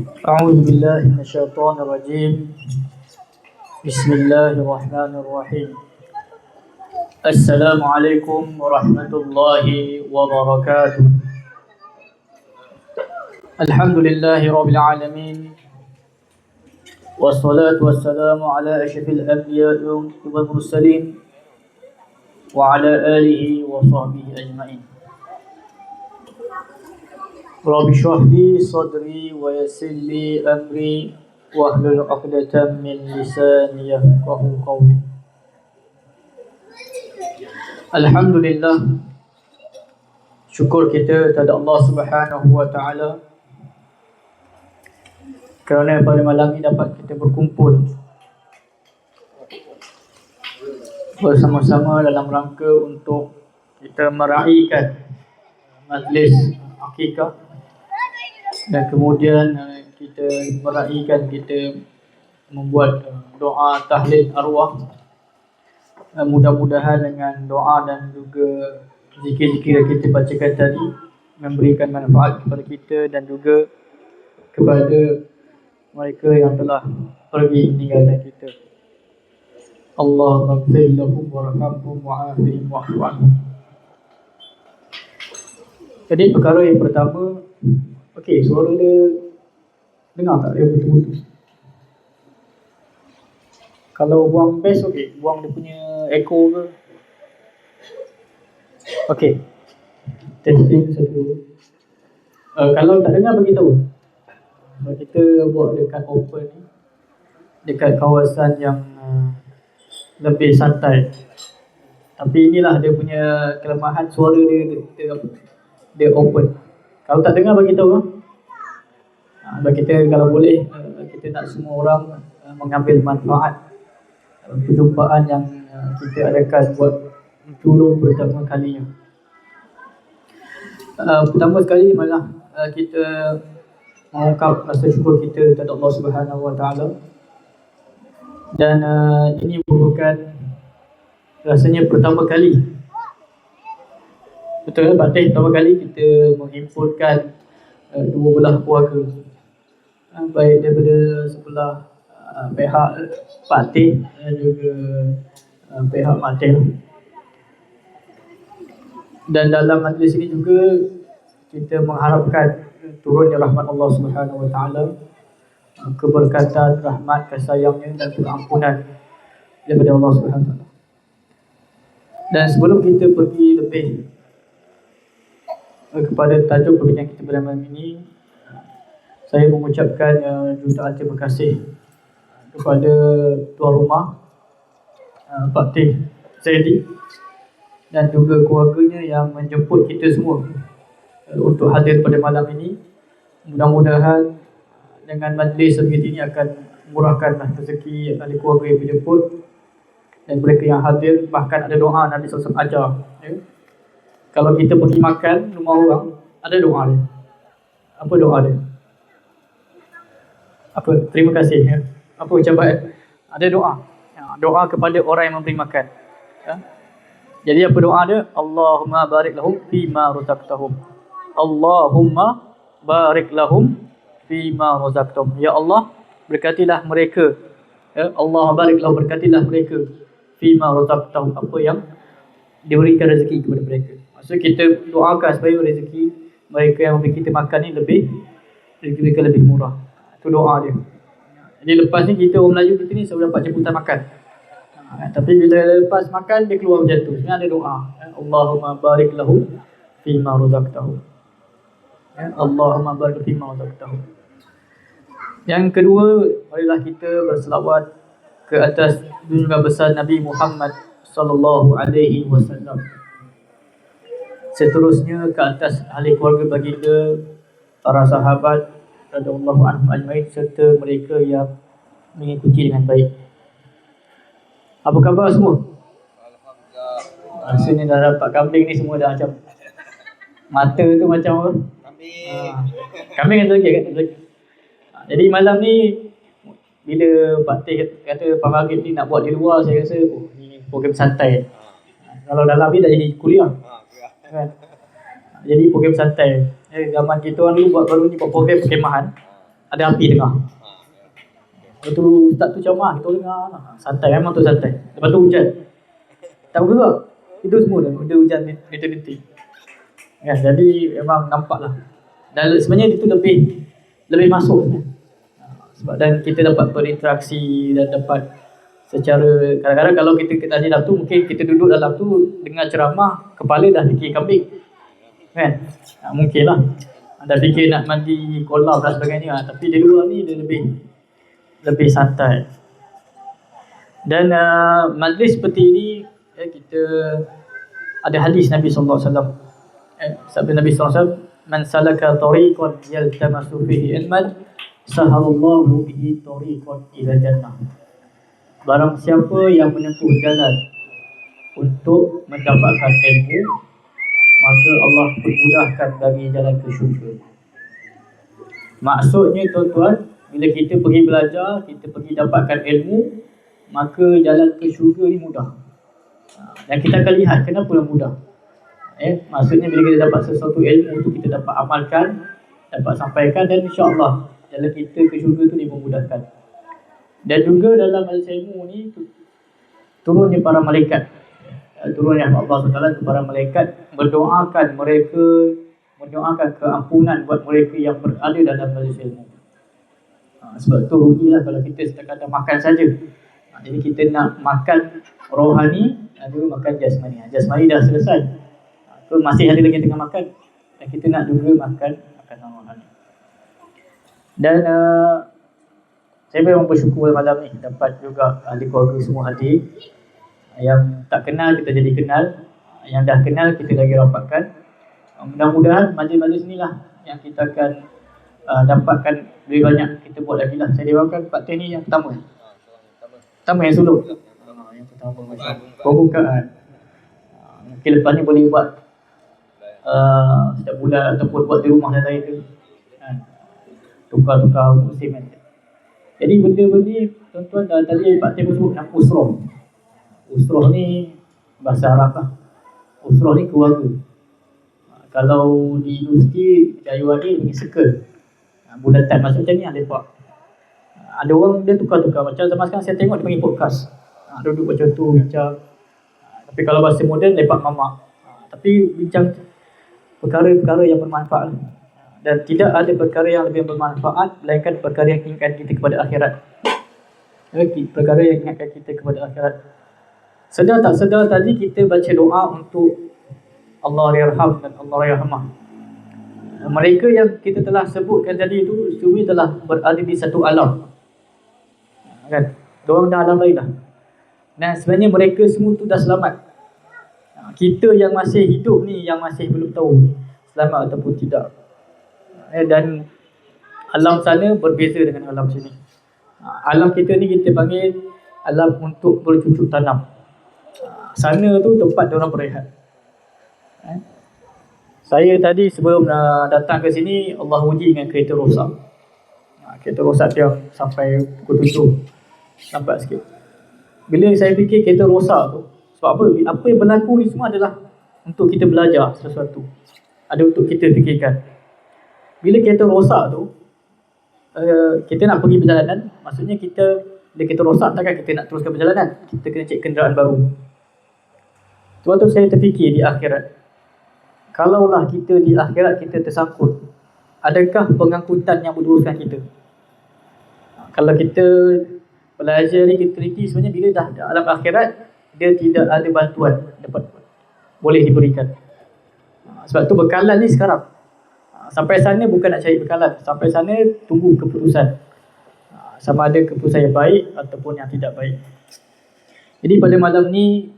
أعوذ بالله من الشيطان الرجيم. بسم الله الرحمن الرحيم. السلام عليكم ورحمة الله وبركاته. الحمد لله رب العالمين، والصلاة والسلام على أشرف الأنبياء والمرسلين وعلى آله وصحبه أجمعين. رب اشرح لي صدري ويسر لي أمري واحلل عقدة من لساني يفقهوا قولي. Alhamdulillah, syukur kita kepada Allah Subhanahu wa taala kerana pada malam ini dapat kita berkumpul bersama-sama dalam rangka untuk kita meraihkan majlis akikah, dan kemudian kita meraihkan, kita membuat doa tahlil arwah. Mudah-mudahan dengan doa dan juga zikir-zikir yang kita bacakan tadi memberikan manfaat kepada kita dan juga kepada mereka yang telah pergi meninggalkan kita. Allahumma ighfir lahum warhamhum wa'afihim wa'fu anhum. Jadi perkara yang pertama, okey, suara dia dengar tak? Dia putus-putus. Kalau buang bass, okey, buang dia punya echo ke. Okey, testing satu. Kalau tak dengar, beritahu. Kalau kita buat dekat open ni, dekat kawasan yang lebih santai. Tapi inilah dia punya kelemahan, suara dia open. Kalau tak dengar, beritahu. Bagi kita, kalau boleh, kita nak semua orang mengambil manfaat perjumpaan yang kita adakan buat tolong pertama kalinya. Pertama sekali malah kita mengungkap rasa syukur kita kepada Allah Subhanahu wa taala. Dan ini merupakan rasanya pertama kali, betul, Pak pertama kali kita menghimpunkan dua belah keluarga, baik daripada sebelah pihak Pak Teh dan juga pihak Mak Teh. Dan dalam majlis ini juga kita mengharapkan turunnya rahmat Allah Subhanahu wa taala, keberkatan, rahmat, kasih sayangnya dan pengampunan daripada Allah Subhanahu wa taala. Dan sebelum kita pergi lebih kepada tajuk perbincangan kita pada malam ini, saya mengucapkan jutaan terima kasih kepada tuan rumah Pak Teh Zaidi dan juga keluarganya yang menjemput kita semua untuk hadir pada malam ini. Mudah-mudahan dengan majlis seperti ini akan murahkanlah rezeki ahli keluarga yang menjemput dan mereka yang hadir. Bahkan ada doa Nabi SAW ajar, ya? Kalau kita pergi makan rumah orang, ada doa dia. Apa doa dia? Apa? Terima kasih, ya? Apa ucapan? Ada doa. Doa kepada orang yang memberi makan, ya? Jadi apa doa dia? Allahumma barik lahum fima razaqtahum. Allahumma barik lahum fima razaqtahum. Ya Allah, berkatilah mereka. Ya, Allahumma barik lahum, berkatilah mereka fima razaqtahum, apa yang diberikan rezeki kepada mereka. Maksudnya kita doakan supaya rezeki mereka yang memberi kita makan ni rezeki mereka lebih murah. Itu doa dia. Jadi lepas ni kita orang Melayu kita ni selalu dapat jemputan makan. Tapi bila lepas makan dia keluar macam tu. Sebenarnya ada doa. Allahumma barik lahum fima razaqtahum. Allahumma barik fima razaqtahum. Yang kedua, marilah kita berselawat ke atas junjungan besar Nabi Muhammad sallallahu alaihi wasallam. Seterusnya ke atas ahli keluarga baginda, para sahabat radhiyallahu anhum ajmain serta mereka yang mengikuti dengan baik. Apa khabar semua? Alhamdulillah. Rasanya dah dapat kambing ni semua dah macam mata tu macam apa? Kambing kata lagi kan? Jadi malam ni bila Pak Teh kata Pak Maghrib ni nak buat di luar, saya rasa ni program santai. Kalau dalam ni dah jadi kuliah. Kan? Jadi program santai. Zaman kita orang dulu buat baru ni buat program perkemahan. ada api tengah. Lepas tu ustaz tu ceramah, kita dengar lah. Santai, memang tu santai. Lepas tu hujan. Tak bergerak. Itu semua dah. Dia hujan detik-detik. Ya, jadi memang nampak lah. Dan sebenarnya itu lebih masuk. Sebab dan kita dapat berinteraksi dan dapat secara, kadang-kadang kalau kita tadi dalam tu, mungkin kita duduk dalam tu dengar ceramah, kepala dah fikir kambing. Kan? Mungkin lah. Dah fikir nak mandi kolam dan sebagainya. Tapi di luar ni dia lebih santai. Dan majlis seperti ini, kita ada hadis Nabi SAW. Sabda Nabi SAW, man salaka tariqan yaltamasu fihi ilman sahalallahu bihi tariqan ila jannah. Barang siapa yang menempuh jalan untuk mendapatkan ilmu, maka Allah permudahkan bagi jalan ke syurga. Maksudnya tuan-tuan, bila kita pergi belajar, kita pergi dapatkan ilmu, maka jalan ke syurga ni mudah. Dan kita akan lihat kenapa yang mudah. Maksudnya bila kita dapat sesuatu ilmu tu, kita dapat amalkan, dapat sampaikan, dan insya-Allah jalan kita ke syurga tu dimudahkan. Dan juga dalam majlis ilmu ni turunnya para malaikat, turunnya Allah SWT para malaikat mendoakan keampunan buat mereka yang berada dalam majlis ilmu. Sebab tu rugilah kalau kita sekadar makan saja. Jadi kita nak makan rohani, juga makan jasmani. Jasmani dah selesai, masih ada lagi tengah makan, dan kita nak juga makan rohani. Dan saya memang bersyukur malam ni dapat juga ahli keluarga semua hadir. Yang tak kenal kita jadi kenal, yang dah kenal kita lagi rapatkan. Mudah-mudahan majlis-majlis inilah yang kita akan dapatkan lebih banyak, kita buat lagi lah. Saya doakan Pak Teh ni yang pertama yang sulung, yang pertama pembukaan. Mungkin lepas ni boleh buat setiap bulan ataupun buat di rumah dan lain tu, tukar-tukar musim kan. Jadi benda-benda tuan-tuan, tadi Pak Teh sebut yang usroh ni bahasa Arab lah. Usroh ni keluarga. Kalau di universiti Jayawardi ni circle, bulatan masuk macam ni ada lepak. Ada orang dia tukar-tukar, macam zaman sekarang saya tengok dia panggil podcast. Duduk macam tu bincang. Tapi kalau bahasa moden lepak mamak. Tapi bincang perkara-perkara yang bermanfaat. Dan tidak ada perkara yang lebih bermanfaat melainkan perkara yang ingatkan kita kepada akhirat. Perkara yang ingatkan kita kepada akhirat. Sedar tak sedar tadi kita baca doa untuk Allah yarham dan Allah yarhamah. Mereka yang kita telah sebutkan tadi itu semua telah berada di satu alam. Kan? Diorang dah alam lain dah. Dan sebenarnya mereka semua tu dah selamat. Kita yang masih hidup ni yang masih belum tahu selamat ataupun tidak. Dan alam sana berbeza dengan alam sini. Alam kita ni kita panggil alam untuk bercucuk tanam. Sana tu tempat diorang berehat. Saya tadi sebelum datang ke sini, Allah uji dengan kereta rosak. Kereta rosak yang sampai pukul 7. Nampak sikit. Bila saya fikir kereta rosak tu, sebab apa? Apa yang berlaku ni semua adalah untuk kita belajar sesuatu. Ada untuk kita fikirkan. Bila kereta rosak tu, kita nak pergi perjalanan, maksudnya bila kereta rosak, takkan kita nak teruskan perjalanan. Kita kena cek kenderaan baru. Sebab tu saya terfikir di akhirat. Kalaulah kita di akhirat kita tersangkut, adakah pengangkutan yang beruruskan kita? Kalau kita belajar ni, kita teliti, sebenarnya bila dah alam akhirat, dia tidak ada bantuan boleh diberikan. Sebab tu bekalan ni sekarang. Sampai sana bukan nak cari bekalan, sampai sana tunggu keputusan. Sama ada keputusan yang baik ataupun yang tidak baik. Jadi pada malam ni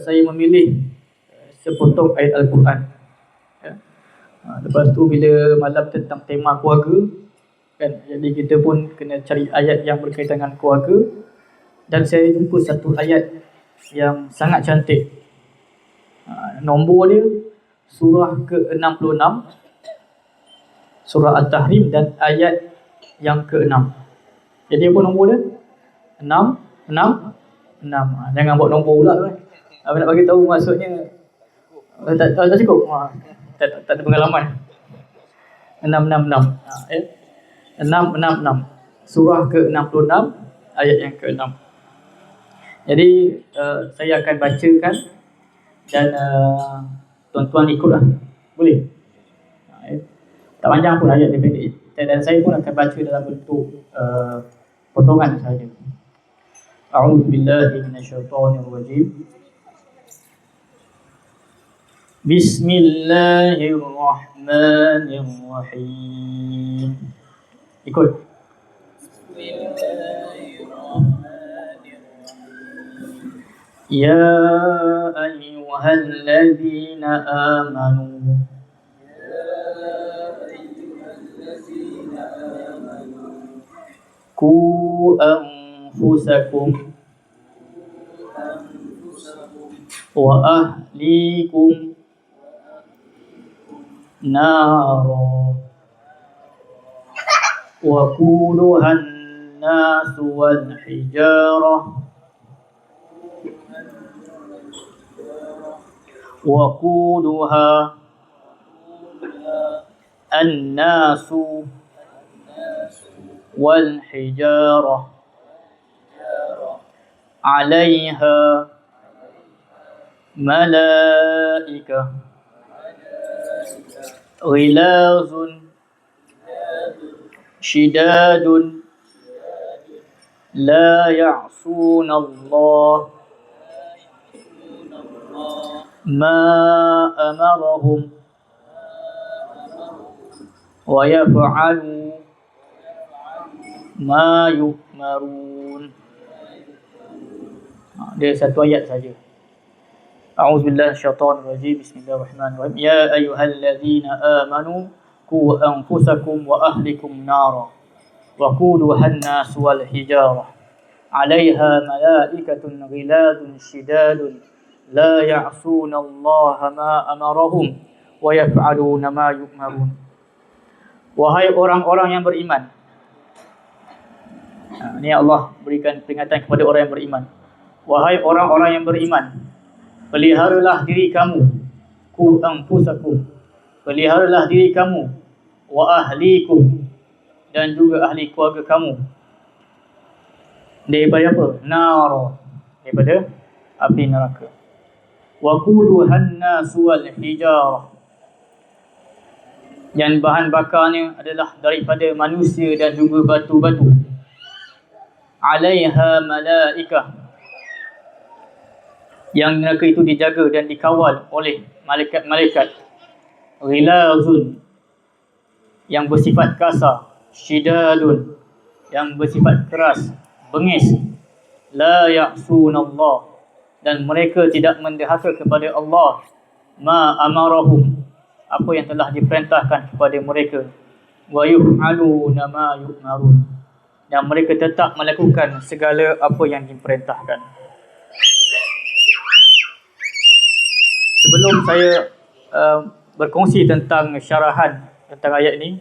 saya memilih sepotong ayat Al-Quran. Lepas tu bila malam tentang tema keluarga kan, jadi kita pun kena cari ayat yang berkaitan dengan keluarga. Dan saya jumpa satu ayat yang sangat cantik. Nombor dia surah ke-66, surah At-Tahrim, dan ayat yang ke-6. Jadi apa nombor dia? 6. Jangan buat nombor pula kan. Nak bagi tahu maksudnya tak cukup. Tak ada pengalaman. 666. 666. Surah ke-66 ayat yang ke-6. Jadi saya akan bacakan dan tuan-tuan ikutlah. Boleh? Tak panjang pun, ayat dia pendek. Dan saya pun akan baca dalam bentuk potongan saja. A'udzu billahi minasyaitonir rajim. Bismillahirrahmanirrahim. Ikut. Ya ayyuhalladzina amanu qu anfusakum wa ahlikum nara wa quluhan nas wal hijarah وقودها الناس والحجارة عليها ملائكة غلاظ شداد لا يعصون الله ما أمرهم ويفعلوا ما يؤمرون. Dia satu ayat saja. A'udzubillahi minasyaitonir rajim. Bismillahirrahmanirrahim. Ya ayyuhalladzina amanu qu anfusakum wa ahlikum nara wa quduha an-nas wal hijarah 'alaiha malaikatun ghiladun shidadun la ya'suna Allah ma amarahum wa yaf'aluna ma yu'marun. Wahai orang-orang yang beriman. Ini Allah berikan peringatan kepada orang yang beriman. Wahai orang-orang yang beriman, peliharalah diri kamu, qu anfusakum, peliharalah diri kamu, wa ahlikum, dan juga ahli keluarga kamu, daripada apa? Nar, daripada api neraka. Wa quluhan nasu wal hijarah, yang bahan bakarnya adalah daripada manusia dan juga batu-batu. 'Alaiha malaikah, yang neraka itu dijaga dan dikawal oleh malaikat-malaikat. Ghilazun, yang bersifat kasar. Shidadun, yang bersifat keras, bengis. La ya'sunallah, dan mereka tidak mendahaka kepada Allah. Ma amarahum, apa yang telah diperintahkan kepada mereka. Wa yuf'aluna ma yu'marun, dan mereka tetap melakukan segala apa yang diperintahkan. Sebelum saya berkongsi tentang syarahan tentang ayat ini,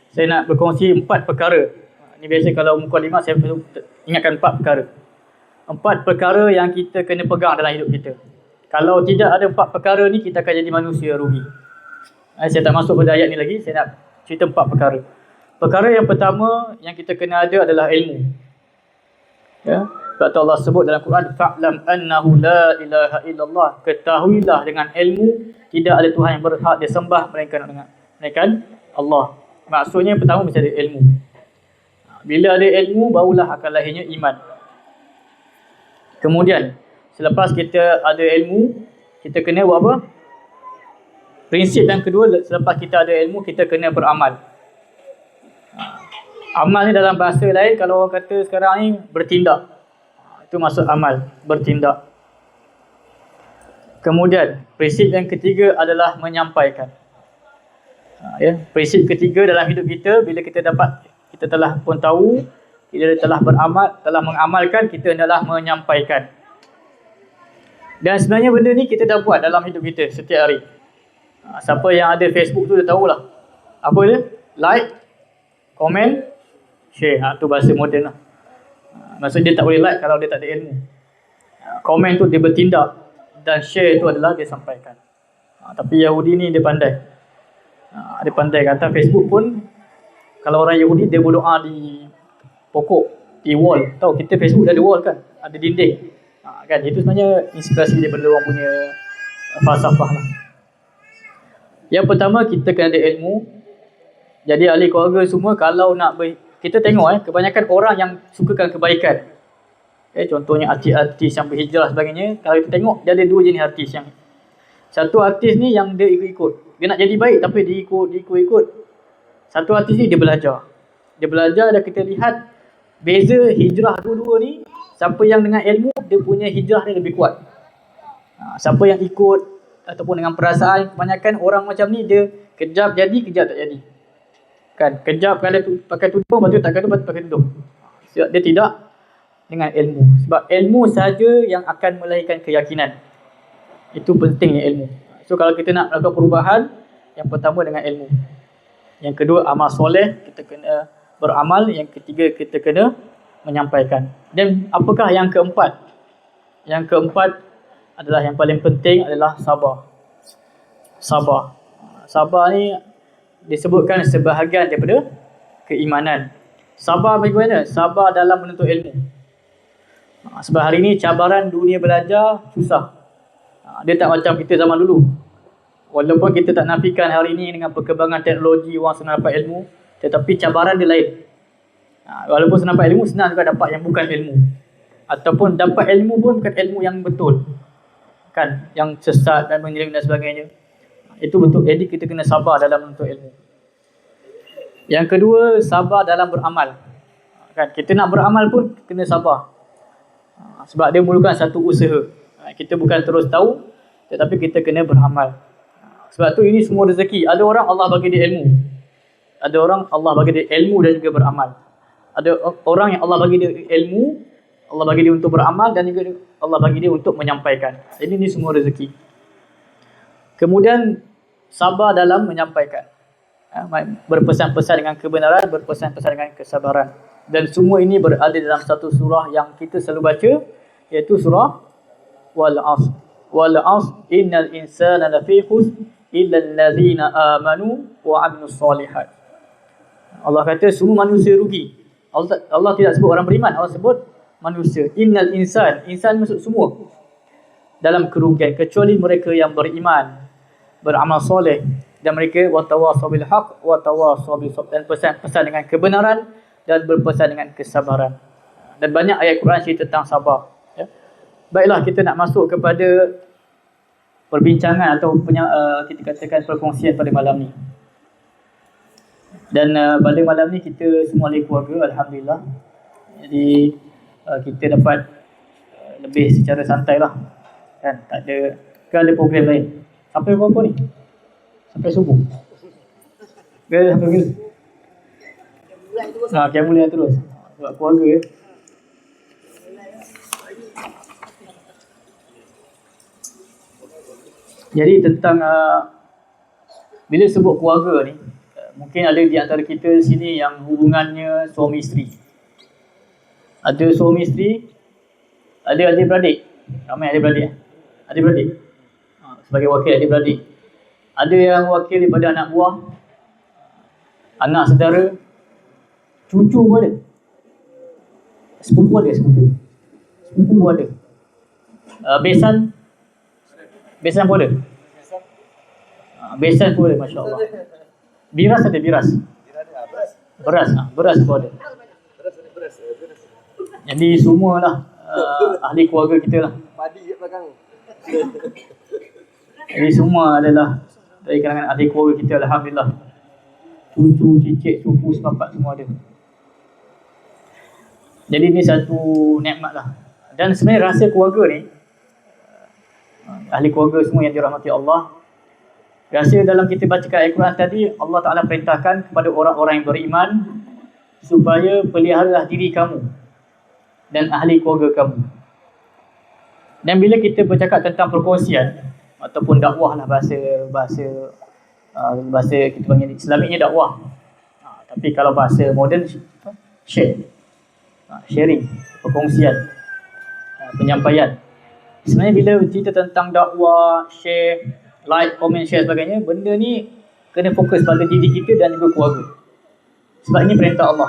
saya nak berkongsi 4 perkara. Ini biasa kalau mukadimah saya ingatkan 4 perkara. 4 perkara yang kita kena pegang dalam hidup kita. Kalau tidak ada 4 perkara ni, kita akan jadi manusia rugi. Saya tak masuk pada ayat ni lagi, saya nak cerita 4 perkara. Perkara yang pertama yang kita kena ada adalah ilmu. Ya, sebab Allah sebut dalam Quran, fa'lam annahu la ilaha illallah, ketahuilah dengan ilmu tidak ada Tuhan yang berhak disembah melainkan Allah. Maksudnya pertama mesti ada ilmu. Bila ada ilmu, barulah akan lahirnya iman. Kemudian, selepas kita ada ilmu, kita kena buat apa? Prinsip yang kedua, selepas kita ada ilmu, kita kena beramal. Amal ni dalam bahasa lain, kalau orang kata sekarang ni bertindak. Itu maksud amal, bertindak. Kemudian, prinsip yang ketiga adalah menyampaikan. Ya, prinsip ketiga dalam hidup kita, bila kita telah pun tahu, kita telah beramal, telah mengamalkan, kita adalah menyampaikan. Dan sebenarnya benda ni kita dah buat dalam hidup kita setiap hari. Siapa yang ada Facebook tu dah tahulah. Apa dia? Like, komen, share. Tu bahasa moden lah. Maksud dia tak boleh like kalau dia tak ada ilmu. Komen tu dia bertindak, dan share tu adalah dia sampaikan. Tapi Yahudi ni dia pandai. Dia pandai kata Facebook pun Kalau orang Yahudi dia berdoa di pokok, di wall. Tahu kita Facebook dah ada wall kan, ada dinding. Kan itu sebenarnya inspirasi daripada orang punya falsafah lah. Yang pertama, kita kena ada ilmu. Jadi ahli keluarga semua kalau nak kita tengok kebanyakan orang yang sukakan kebaikan. Contohnya artis-artis yang berhijrah sebagainya, kalau kita tengok dia ada dua jenis artis. Yang satu artis ni yang dia ikut-ikut. Dia nak jadi baik tapi dia ikut. Satu artis ni dia belajar. Dia belajar dan kita lihat beza hijrah dua-dua ni. Siapa yang dengan ilmu, dia punya hijrah dia lebih kuat. Siapa yang ikut ataupun dengan perasaan, kebanyakan orang macam ni dia kejap jadi, kejap tak jadi. Kan, kejap kalau pakai tudung, lepas tu tak kata pakai tudung. Dia tidak dengan ilmu. Sebab ilmu saja yang akan melahirkan keyakinan. Itu pentingnya ilmu. So kalau kita nak melakukan perubahan, yang pertama dengan ilmu. Yang kedua amal soleh, kita kena beramal. Yang ketiga kita kena menyampaikan. Dan apakah yang keempat? Yang keempat adalah yang paling penting adalah sabar. Sabar ni disebutkan sebahagian daripada keimanan. Sabar bagaimana? Sabar dalam menuntut ilmu. Sebab hari ni cabaran dunia belajar susah. Dia tak macam kita zaman dulu. Walaupun kita tak nafikan hari ni dengan perkembangan teknologi orang senang dapat ilmu, tetapi cabaran dia lain. Walaupun senang dapat ilmu, senang juga dapat yang bukan ilmu. Ataupun dapat ilmu pun bukan ilmu yang betul. Kan, yang sesat dan menyiring dan sebagainya. Itu betul. Jadi kita kena sabar dalam menuntut ilmu. Yang kedua, sabar dalam beramal. Kan, kita nak beramal pun kena sabar. Sebab dia memerlukan satu usaha. Kita bukan terus tahu, tetapi kita kena beramal. Sebab tu ini semua rezeki. Ada orang Allah bagi dia ilmu. Ada orang Allah bagi dia ilmu dan juga beramal. Ada orang yang Allah bagi dia ilmu, Allah bagi dia untuk beramal, dan juga Allah bagi dia untuk menyampaikan. Jadi ini semua rezeki. Kemudian sabar dalam menyampaikan. Berpesan-pesan dengan kebenaran, berpesan-pesan dengan kesabaran. Dan semua ini berada dalam satu surah yang kita selalu baca, iaitu surah Wal-'Ashr. Wal-'Ashr innal insana lafi khusr illa allazina amanu wa 'amilus solihat. Allah kata semua manusia rugi. Allah tidak sebut orang beriman, Allah sebut manusia. Innal insan maksud semua dalam kerugian kecuali mereka yang beriman, beramal soleh, dan mereka watawasau bil haq watawasau bis sabr, dan pesan-pesan dengan kebenaran dan berpesan dengan kesabaran. Dan banyak ayat Quran cerita tentang sabar. Baiklah, kita nak masuk kepada perbincangan atau kita katakan perkongsian pada malam ni. Dan pada malam ni kita semua ahli keluarga, alhamdulillah. Jadi kita dapat lebih secara santai lah. Kan, tak ada, kan ada program lain. Sampai berapa ni? Sampai subuh. Ke sampai bila? Kiam mulai terus. Sebab keluarga Jadi tentang bila sebut keluarga ni, mungkin ada di antara kita sini yang hubungannya suami isteri. Ada suami isteri, ada adik-beradik. Ramai adik-beradik. Adik-beradik. Sebagai wakil adik-beradik. Ada yang wakil daripada anak buah, anak saudara, cucu pun ada. Sepupu ada, sepupu pun ada. Besan pun ada. Besan pun ada, Masya Allah. Biras ada, biras. Beras pun ada. Jadi semualah ahli keluarga kita lah. Padi kat belakang. Jadi semua adalah dari kalangan ahli keluarga kita, alhamdulillah. Cucu, cicit, sepupu, sepapat semua ada. Jadi ini satu nikmat lah. Dan sebenarnya rasa keluarga ni, ahli keluarga semua yang dirahmati Allah, rasa dalam kita bacakan ayat Quran tadi, Allah Ta'ala perintahkan kepada orang-orang yang beriman supaya peliharalah diri kamu dan ahli keluarga kamu. Dan bila kita bercakap tentang perkongsian ataupun dakwah lah, bahasa kita panggil Islamiknya dakwah. Tapi kalau bahasa moden, sharing, perkongsian, penyampaian. Sebenarnya bila cerita tentang dakwah, share, like, comment, share sebagainya, benda ni kena fokus pada diri kita dan juga keluarga. Sebab ini perintah Allah.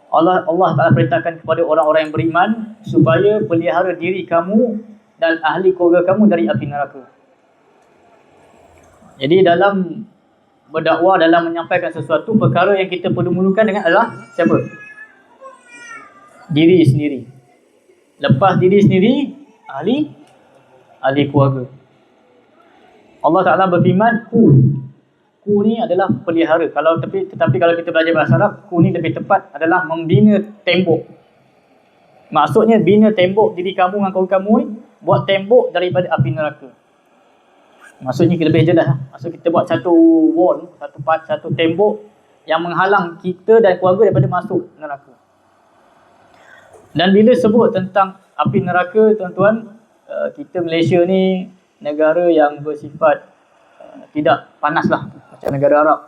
Allah Ta'ala perintahkan kepada orang-orang yang beriman supaya pelihara diri kamu dan ahli keluarga kamu dari api neraka. Jadi dalam berdakwah, dalam menyampaikan sesuatu, perkara yang kita perlu mulakan dengan adalah siapa? Diri sendiri. Lepas diri sendiri, ahli keluarga. Allah Ta'ala berfirman, ku ni adalah pelihara. Tetapi kalau kita belajar bahasa Arab, ku ni lebih tepat adalah membina tembok. Maksudnya bina tembok diri kamu dengan kawan kamu ni, buat tembok daripada api neraka. Maksudnya lebih jelas. Maksud kita buat satu wall, satu tembok yang menghalang kita dan keluarga daripada masuk neraka. Dan bila sebut tentang api neraka, tuan-tuan, kita Malaysia ni negara yang bersifat tidak panas lah macam negara Arab.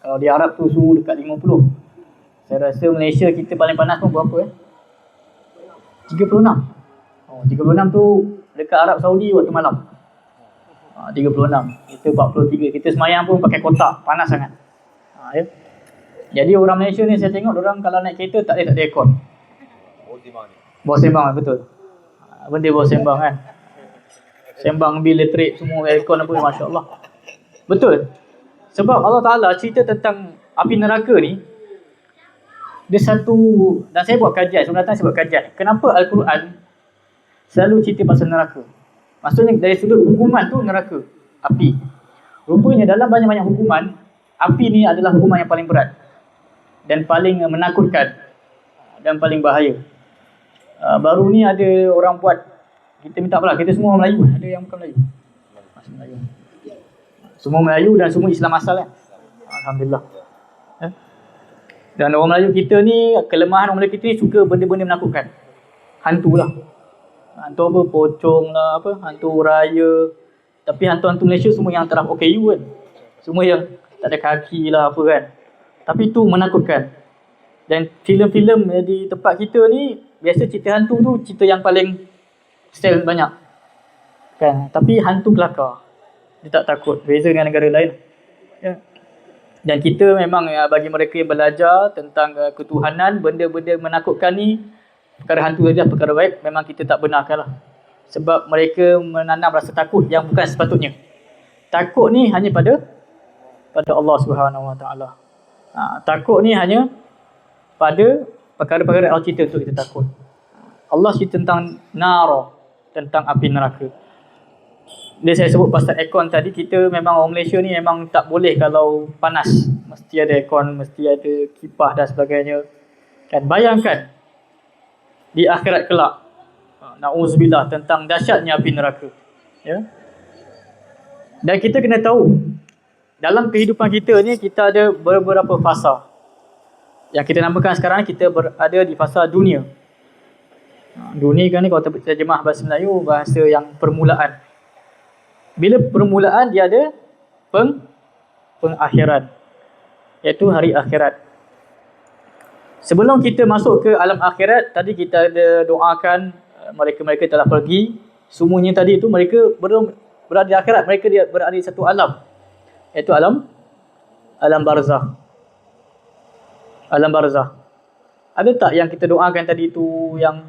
Kalau di Arab tu suhu dekat 50. Saya rasa Malaysia kita paling panas pun berapa 36. 36 tu dekat Arab Saudi waktu malam. 36. Kita 43. Kita semayang pun pakai kotak, panas sangat. Ya. Jadi orang Malaysia ni saya tengok orang kalau naik kereta tak ada aircon. Bawa sembang betul. Benda bawa sembang kan. Sembang bil elektrik semua aircon apa, masya-Allah. Betul. Sebab Allah Ta'ala cerita tentang api neraka ni, dia satu, dan saya buat kajian, sebenarnya saya buat kajian. Kenapa Al-Quran selalu cerita pasal neraka? Maksudnya dari sudut hukuman tu neraka, api. Rupanya dalam banyak-banyak hukuman, api ni adalah hukuman yang paling berat dan paling menakutkan dan paling bahaya. Baru ni ada orang buat, kita minta apalah, kita semua orang Melayu, ada yang bukan Melayu. Masih Melayu. Semua Melayu dan semua Islam asal kan. Alhamdulillah. Dan orang Melayu kita ni, kelemahan orang Melayu kita ni suka benda-benda menakutkan. Hantu lah. Hantu apa, pocong lah, hantu raya. Tapi hantu-hantu Malaysia semua yang taraf OKU kan. Semua yang tak ada kaki lah apa kan. Tapi tu menakutkan. Dan filem-filem di tempat kita ni, biasa cerita hantu tu cerita yang paling sel banyak kan. Tapi hantu kelakar, dia tak takut. Beza dengan negara lain ya. Dan kita memang bagi mereka yang belajar tentang ketuhanan, benda-benda menakutkan ni, perkara hantu saja, perkara baik, memang kita tak benarkan lah. Sebab mereka menanam rasa takut yang bukan sepatutnya. Takut ni hanya pada Allah Subhanahu Wa Taala. Takut ni hanya pada perkara-perkara Allah cerita untuk kita takut. Allah cerita tentang nara, tentang api neraka. Dia saya sebut pasal aircon tadi, kita memang orang Malaysia ni memang tak boleh kalau panas. Mesti ada aircon, mesti ada kipas dan sebagainya. Kan bayangkan di akhirat kelak, na'udzubillah, tentang dahsyatnya api neraka. Ya. Dan kita kena tahu, dalam kehidupan kita ni kita ada beberapa fasa. Yang kita namakan sekarang, kita berada di fasa dunia. Dunia kan ni kalau terjemah bahasa Melayu, bahasa yang permulaan. Bila permulaan, dia ada pengakhiran, iaitu hari akhirat. Sebelum kita masuk ke alam akhirat, tadi kita ada doakan mereka-mereka telah pergi. Semuanya tadi itu mereka berada di akhirat, mereka dia berada di satu alam, iaitu alam barzah. Alam barzah. Ada tak yang kita doakan tadi itu yang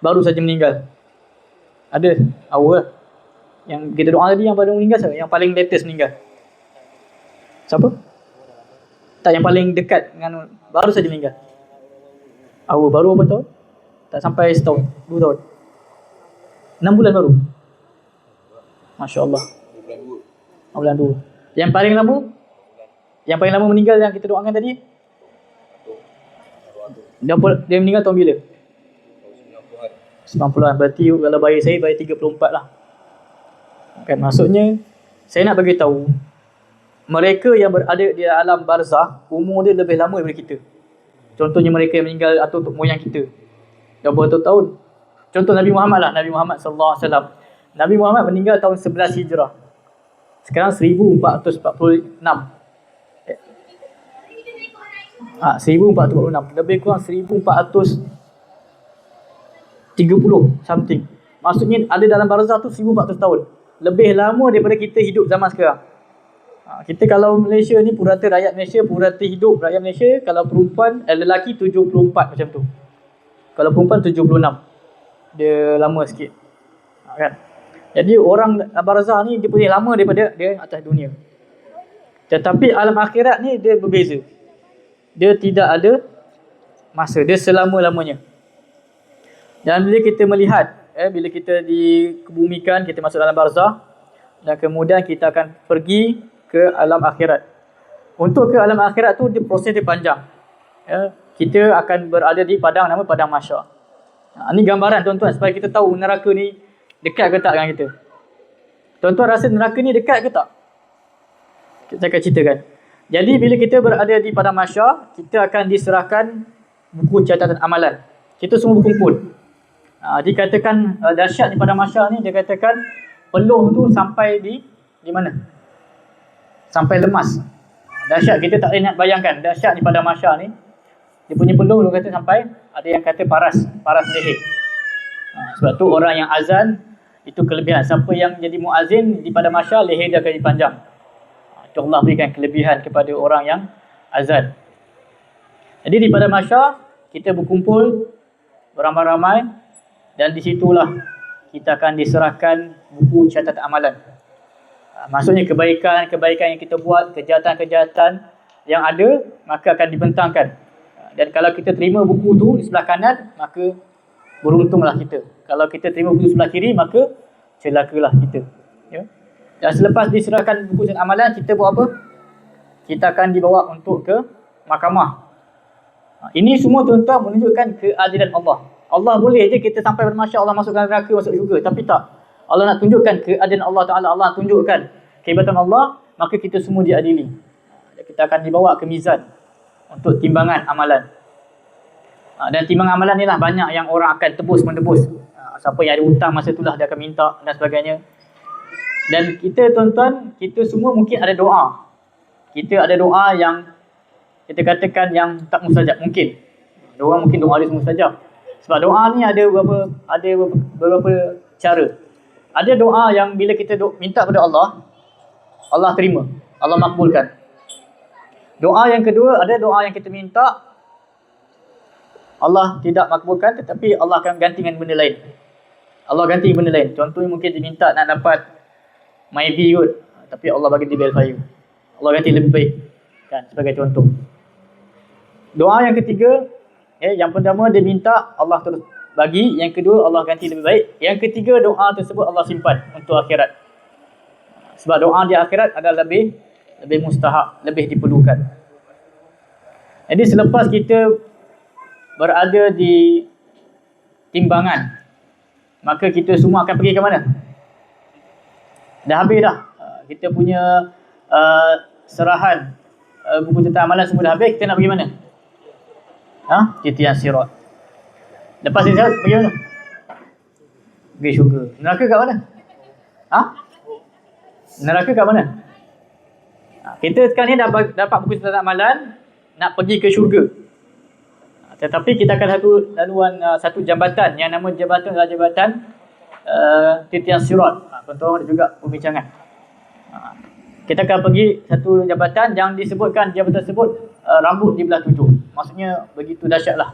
baru saja meninggal? Ada? Awal. Yang kita doa tadi yang baru meninggal siapa? Yang paling latest meninggal? Siapa? Tak, yang paling dekat dengan baru saja meninggal. Awal baru berapa tahun? Tak sampai setahun, 2 tahun. 6 bulan baru. Masya-Allah. 6 bulan 2. Yang paling lama? Yang paling lama meninggal yang kita doakan tadi? Dia meninggal tahun bila? 90-an. Berarti kalau bayi saya, bayi 34 lah. Kan, maksudnya saya nak bagi tahu mereka yang berada di alam barzah, umur dia lebih lama daripada kita. Contohnya mereka yang meninggal atau untuk moyang kita, dah berapa tahun. Contoh Nabi Muhammad lah, Nabi Muhammad sallallahu alaihi wasallam. Nabi Muhammad meninggal tahun 11 Hijrah. Sekarang 1446. 1446, lebih kurang 1430 something. Maksudnya ada dalam barzah tu 1400 tahun. Lebih lama daripada kita hidup zaman sekarang. Kita kalau Malaysia ni, purata rakyat Malaysia, purata hidup rakyat Malaysia, kalau perempuan, lelaki 74 macam tu. Kalau perempuan 76. Dia lama sikit. Kan? Jadi orang barzah ni dia boleh lama daripada dia atas dunia. Tetapi alam akhirat ni dia berbeza. Dia tidak ada masa, dia selama-lamanya. Dan bila kita melihat, bila kita dikebumikan, kita masuk dalam barzah, dan kemudian kita akan pergi ke alam akhirat. Untuk ke alam akhirat tu, proses dia panjang. Kita akan berada di padang nama padang mahsyar. Ini gambaran tuan-tuan supaya kita tahu neraka ni dekat ke tak dengan kita. Tuan-tuan rasa neraka ni dekat ke tak? Saya akan ceritakan. Jadi bila kita berada di padang mahsyar, kita akan diserahkan buku catatan amalan. Kita semua berkumpul. Dikatakan dahsyat di padang mahsyar ni, dia katakan peluh tu sampai di mana? Sampai lemas. Dahsyat, kita tak boleh nak bayangkan dahsyat di padang mahsyar ni. Dia punya peluh dia kata sampai, ada yang kata paras leher. Sebab tu orang yang azan itu kelebihan. Siapa yang jadi muazzin di padang mahsyar, leher dia akan dipanjang. Itu Allah berikan kelebihan kepada orang yang azan. Jadi di padang mahsyar kita berkumpul beramai-ramai, dan di situlah kita akan diserahkan buku catatan amalan. Maksudnya kebaikan yang kita buat, kejahatan-kejahatan yang ada, maka akan dibentangkan. Dan kalau kita terima buku tu di sebelah kanan, maka beruntunglah kita. Kalau kita terima buku di sebelah kiri, maka celakalah kita. Ya? Dan selepas diserahkan buku catatan amalan, kita buat apa? Kita akan dibawa untuk ke mahkamah. Ini semua tuan-tuan menunjukkan keadilan Allah. Allah boleh je kita sampai pada mahsyar, Allah masukkan neraka, masuk syurga. Tapi tak. Allah nak tunjukkan keadilan Allah Ta'ala. Allah nak tunjukkan kehebatan Allah, maka kita semua diadili. Kita akan dibawa ke mizan untuk timbangan amalan. Dan timbangan amalan ni lah banyak yang orang akan tebus-menebus. Siapa yang ada hutang masa itulah dia akan minta dan sebagainya. Dan kita tuan-tuan, kita semua mungkin ada doa. Kita ada doa yang kita katakan yang tak mustajab mungkin. Doa mungkin doa dia semua mustajab. Sebab doa ni ada beberapa cara. Ada doa yang bila kita minta kepada Allah, Allah terima, Allah makbulkan. Doa yang kedua, ada doa yang kita minta, Allah tidak makbulkan, tetapi Allah akan ganti dengan benda lain. Allah ganti benda lain. Contohnya mungkin diminta nak dapat Myvi kot, tapi Allah bagi dia Belfire. Allah ganti lebih baik. Kan, sebagai contoh. Doa yang ketiga, yang pertama dia minta, Allah terus bagi. Yang kedua, Allah ganti lebih baik. Yang ketiga, doa tersebut Allah simpan untuk akhirat. Sebab doa di akhirat adalah lebih mustahak, lebih diperlukan. Jadi selepas kita berada di timbangan, maka kita semua akan pergi ke mana? Dah habis dah. Kita punya serahan buku catatan amalan semua dah habis. Kita nak pergi mana? Titian sirat. Lepas ini pergi mana? Pergi syurga. Neraka kat mana? Neraka kat mana? Kita sekarang ni dapat buku catatan amalan, nak pergi ke syurga. Tetapi kita akan satu jambatan yang nama jabatan adalah jabatan Titian Sirat. Tuan-tuan ada juga perbincangan. Kita akan pergi satu jabatan yang disebutkan jabatan tersebut rambut di belah 7. Maksudnya begitu dahsyatlah.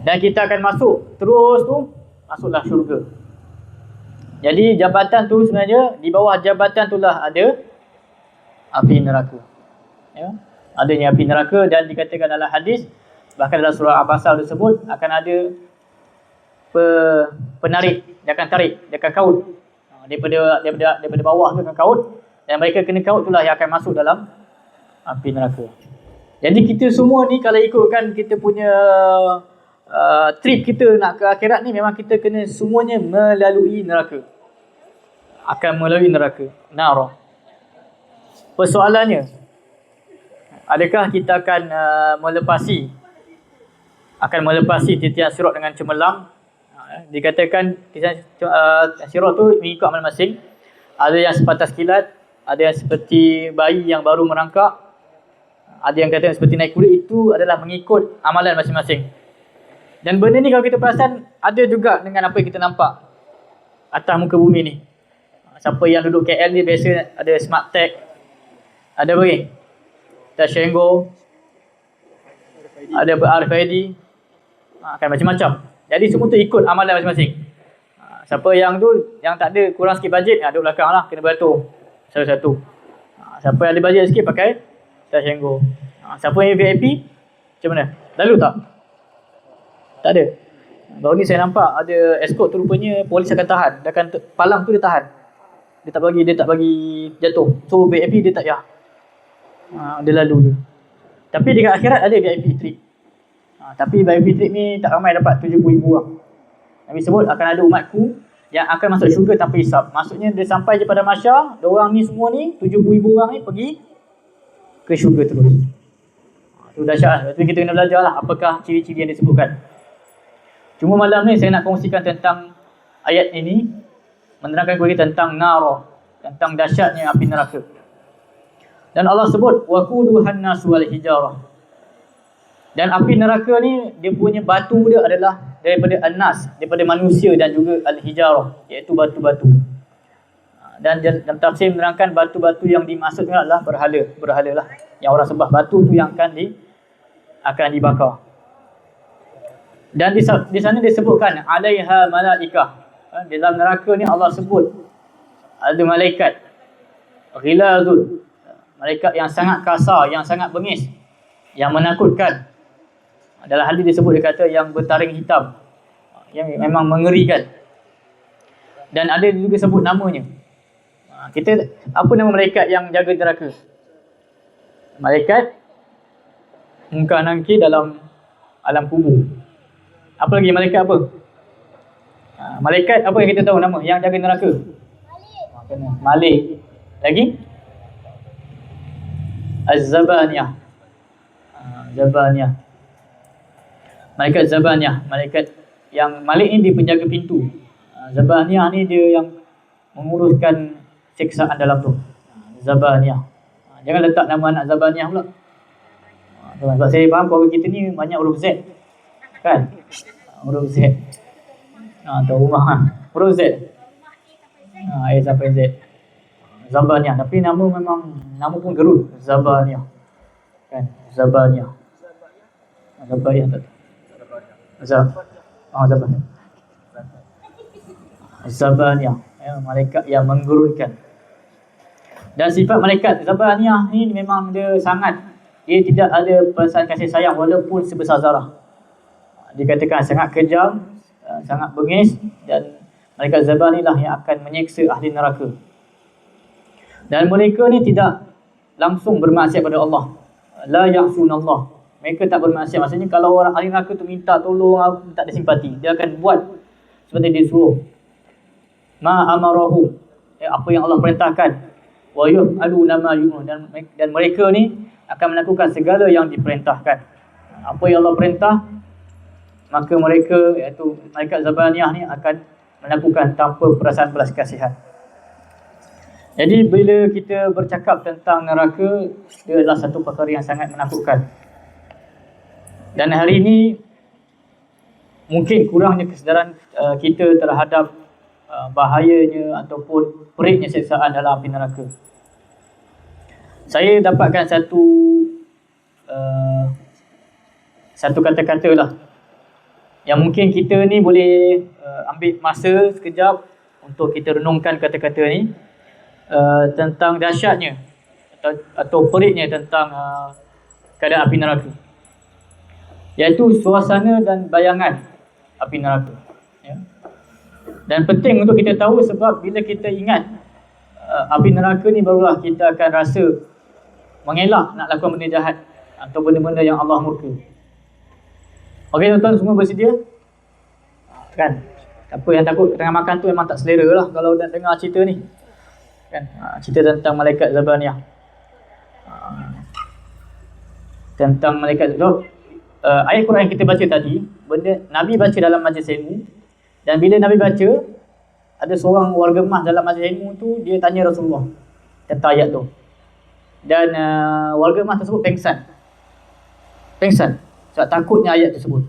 Dan kita akan masuk terus tu, masuklah syurga. Jadi jabatan tu sebenarnya di bawah jabatan itulah ada api neraka. Ya, adanya api neraka, dan dikatakan dalam hadis, bahkan dalam surah Al-Basar tersebut akan ada penarik, dia akan tarik, dia akan kaut daripada bawah tu akan kaut, dan mereka kena kaut itulah yang akan masuk dalam api neraka. Jadi kita semua ni kalau ikutkan kita punya trip kita nak ke akhirat ni, memang kita kena semuanya melalui neraka. Akan melalui neraka. Nara. Persoalannya, adakah kita akan melepasi titian sirat dengan cemerlang? Dikatakan titian sirat tu mengikut amal masing. Ada yang sepatas kilat, ada yang seperti bayi yang baru merangkak, ada yang kata seperti naik kuda. Itu adalah mengikut amalan masing-masing. Dan benda ni kalau kita perasan ada juga dengan apa yang kita nampak atas muka bumi ni. Siapa yang duduk KL ni biasa ada smart tag, Ada bagi Tashengo, ada RFID, kan macam-macam. Jadi semua tu ikut amalan masing-masing. Siapa yang tu yang tak ada, kurang sikit bajet, duduk belakang lah, kena beratur satu-satu. Siapa yang ada bajet sikit pakai Tashengo. Siapa yang VIP macam mana? Lalu tak? Tak ada. Baru ni saya nampak ada escort tu, rupanya polis akan tahan. Dia akan palang tu dia tahan. Dia tak bagi jatuh. So VIP dia tak payah. Dia lalu je. Tapi dekat akhirat ada VIP trip. Tapi VIP trip ni tak ramai dapat, 70,000 orang. Nabi sebut akan ada umatku yang akan masuk syurga tanpa hisap. Maksudnya dia sampai je pada mahsyar, diorang ni semua ni 70,000 orang ni pergi ke syurga terus. Itu dahsyat. Lepas tu kita kena belajar lah apakah ciri-ciri yang disebutkan. Cuma malam ni saya nak kongsikan tentang ayat ini, menerangkan kepada kita tentang nara, tentang dahsyatnya api neraka. Dan Allah sebut waquduhan nasu wal hijarah. Dan api neraka ni dia punya batu dia adalah daripada an-nas, daripada manusia, dan juga al-hijarah, iaitu batu-batu. Dan dalam tafsir menerangkan batu-batu yang dimaksudkan adalah berhala lah, yang orang sembah. Batu tu yang akan dibakar. Dan di sana disebutkan alaiha malaikah. Di dalam neraka ni Allah sebut ada malaikat ghilazun, malaikat yang sangat kasar, yang sangat bengis, yang menakutkan. Dalam hadis disebut, dia kata yang bertaring hitam, yang memang mengerikan. Dan ada juga sebut namanya. Apa nama malaikat yang jaga neraka? Malaikat Munkar Nakir dalam alam kubur. Apa lagi malaikat apa? Malaikat apa yang kita tahu nama yang jaga neraka? Malik. Lagi? Az-Zabaniyah. Zabaniyah. Malaikat Zabaniyah, malaikat yang Malik ni dia penjaga pintu. Zabaniyah ni dia yang menguruskan siksaan dalam tu. Zabaniyah. Jangan letak nama anak Zabaniyah pula. Sebab saya faham keluarga kita ni banyak huruf Z. Kan? Huruf Z. Atau rumah huruf Z. A sampai Z. Zabaniyah. Tapi nama pun gerut. Zabaniyah. Kan? Zabaniyah. Zabaniyah tak? Zabaniyah. Zabaniyah. Malaikat yang menggerunkan. Dan sifat malaikat Zabaniyah ni memang dia tidak ada perasaan kasih sayang walaupun sebesar zarah. Dikatakan sangat kejam, sangat bengis, dan malaikat Zabaniyah lah yang akan menyiksa ahli neraka. Dan mereka ni tidak langsung bermaksiat pada Allah. La ya'sunallah. Mereka tak bermaksiat. Maksudnya kalau orang ahli neraka tu minta tolong, tak ada simpati, dia akan buat seperti dia suruh. Ma amarahu, apa yang Allah perintahkan. Wa yuf'aluna ma yu'mar, dan mereka ni akan melakukan segala yang diperintahkan. Apa yang Allah perintah, maka mereka, iaitu malaikat Zabaniyah ni, akan melakukan tanpa perasaan belas kasihan. Jadi bila kita bercakap tentang neraka, dia adalah satu perkara yang sangat menakutkan. Dan hari ini mungkin kurangnya kesedaran kita terhadap bahayanya ataupun peritnya siksaan dalam api neraka. Saya dapatkan satu kata-kata lah yang mungkin kita ni boleh ambil masa sekejap untuk kita renungkan kata-kata ni tentang dahsyatnya atau peritnya tentang keadaan api neraka, iaitu suasana dan bayangan api neraka. Dan penting untuk kita tahu, sebab bila kita ingat api neraka ni, barulah kita akan rasa mengelak nak lakukan benda jahat atau benda-benda yang Allah murka. Okey tuan-tuan, semua bersedia? Kan? Apa yang takut tengah makan tu memang tak selera lah kalau dah dengar cerita ni. Kan? Cerita tentang malaikat Zabaniyah. Tentang malaikat ayat Quran yang kita baca tadi, Nabi baca dalam majlis ilmu. Dan bila Nabi baca, ada seorang warga emas dalam majlis ilmu tu, dia tanya Rasulullah tentang ayat tu. Dan warga emas tersebut pengsan sebab takutnya ayat tersebut.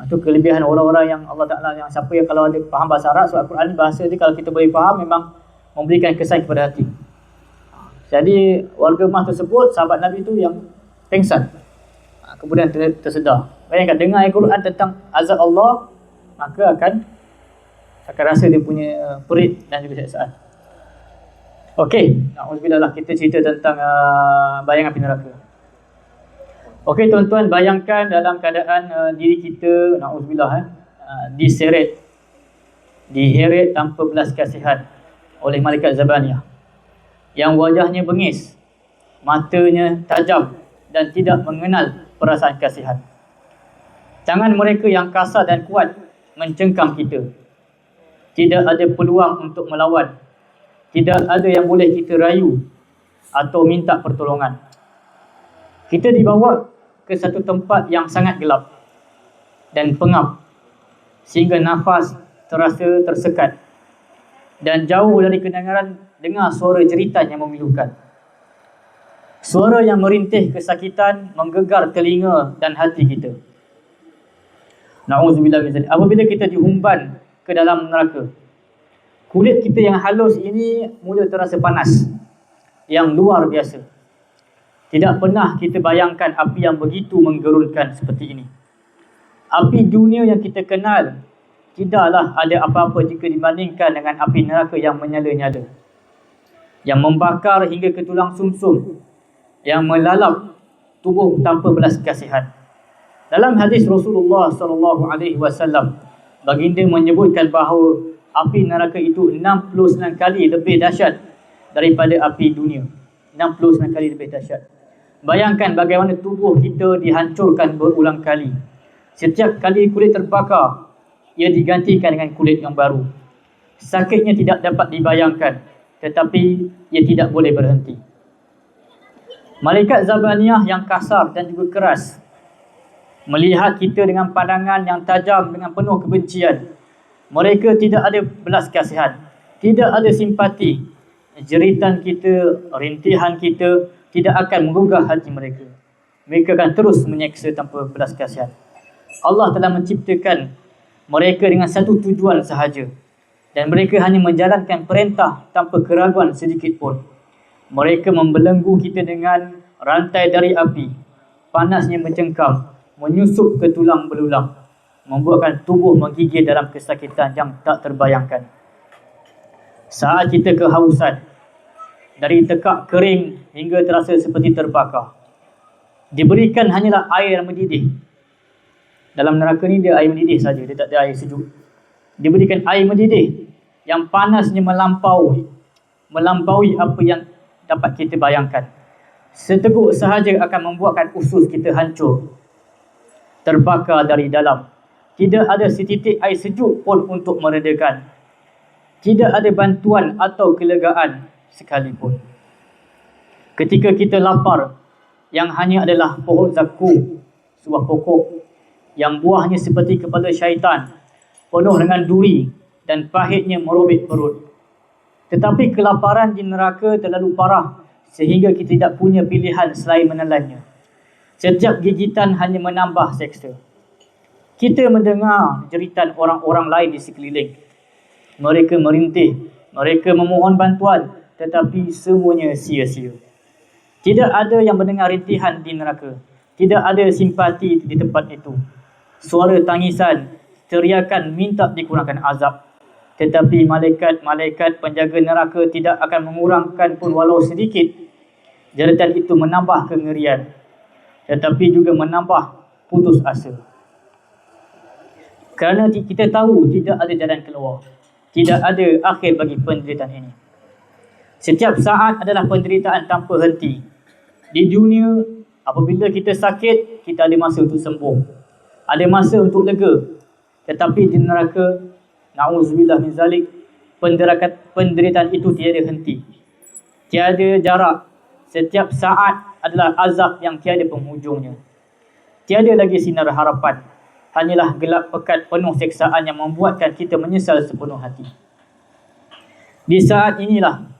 Itu kelebihan orang-orang yang Allah Ta'ala, yang siapa yang kalau ada faham bahasa Arab, sebab Quran ni bahasa dia kalau kita boleh faham memang memberikan kesan kepada hati. Jadi warga emas tersebut, sahabat Nabi itu yang pengsan, kemudian tersedar. Bayangkan dengar Al-Quran tentang azab Allah, maka akan rasa dia punya perit dan juga siksaan. Okey, na'udzubillah lah, kita cerita tentang bayangan api neraka. Okey tuan-tuan, bayangkan dalam keadaan diri kita, na'udzubillah, diheret tanpa belas kasihan oleh malaikat Zabaniyah, yang wajahnya bengis, matanya tajam dan tidak mengenal perasaan kasihan. Tangan mereka yang kasar dan kuat mencengkam kita. Tidak ada peluang untuk melawan. Tidak ada yang boleh kita rayu atau minta pertolongan. Kita dibawa ke satu tempat yang sangat gelap dan pengap, sehingga nafas terasa tersekat, dan jauh dari kedengaran dengar suara jeritan yang memilukan. Suara yang merintih kesakitan menggegar telinga dan hati kita. Na'udzubillah min zalik. Apabila kita dihumban ke dalam neraka, kulit kita yang halus ini mula terasa panas yang luar biasa. Tidak pernah kita bayangkan api yang begitu menggerunkan seperti ini. Api dunia yang kita kenal tidaklah ada apa-apa jika dibandingkan dengan api neraka yang menyala-nyala, yang membakar hingga ke tulang sumsum, yang melalap tubuh tanpa belas kasihan. Dalam hadis Rasulullah SAW, baginda menyebutkan bahawa api neraka itu 69 kali lebih dahsyat daripada api dunia. 69 kali lebih dahsyat. Bayangkan bagaimana tubuh kita dihancurkan berulang kali. Setiap kali kulit terbakar, ia digantikan dengan kulit yang baru. Sakitnya tidak dapat dibayangkan, tetapi ia tidak boleh berhenti. Malaikat Zabaniyah yang kasar dan juga keras melihat kita dengan pandangan yang tajam dengan penuh kebencian. Mereka tidak ada belas kasihan, tidak ada simpati. Jeritan kita, rintihan kita tidak akan menggugah hati mereka. Mereka akan terus menyeksa tanpa belas kasihan. Allah telah menciptakan mereka dengan satu tujuan sahaja, dan mereka hanya menjalankan perintah tanpa keraguan sedikit pun. Mereka membelenggu kita dengan rantai dari api. Panasnya mencengkam, menyusup ke tulang belulang, membuatkan tubuh menggigil dalam kesakitan yang tak terbayangkan. Saat kita kehausan, dari tekak kering hingga terasa seperti terbakar, diberikan hanyalah air yang mendidih. Dalam neraka ni dia air mendidih saja, dia tak ada air sejuk. Diberikan air mendidih yang panasnya melampaui apa yang dapat kita bayangkan. Seteguk sahaja akan membuatkan usus kita hancur, terbakar dari dalam. Tidak ada setitik air sejuk pun untuk meredakan. Tidak ada bantuan atau kelegaan sekalipun. Ketika kita lapar, yang hanya adalah pohon zakum, sebuah pokok yang buahnya seperti kepala syaitan, penuh dengan duri dan pahitnya merobek perut. Tetapi kelaparan di neraka terlalu parah sehingga kita tidak punya pilihan selain menelannya. Setiap gigitan hanya menambah seksa. Kita mendengar jeritan orang-orang lain di sekeliling. Mereka merintih, mereka memohon bantuan, tetapi semuanya sia-sia. Tidak ada yang mendengar rintihan di neraka. Tidak ada simpati di tempat itu. Suara tangisan, teriakan minta dikurangkan azab. Tetapi malaikat penjaga neraka tidak akan mengurangkan pun walau sedikit. Jeritan itu menambah kengerian, tetapi juga menambah putus asa. Kerana kita tahu tidak ada jalan keluar, tidak ada akhir bagi penderitaan ini. Setiap saat adalah penderitaan tanpa henti. Di dunia, apabila kita sakit, kita ada masa untuk sembuh, ada masa untuk lega. Tetapi di neraka, na'udzubillah min zalik, penderitaan itu tiada henti, tiada jarak. Setiap saat adalah azab yang tiada penghujungnya. Tiada lagi sinar harapan, hanyalah gelap pekat penuh seksaan yang membuatkan kita menyesal sepenuh hati. Di saat inilah,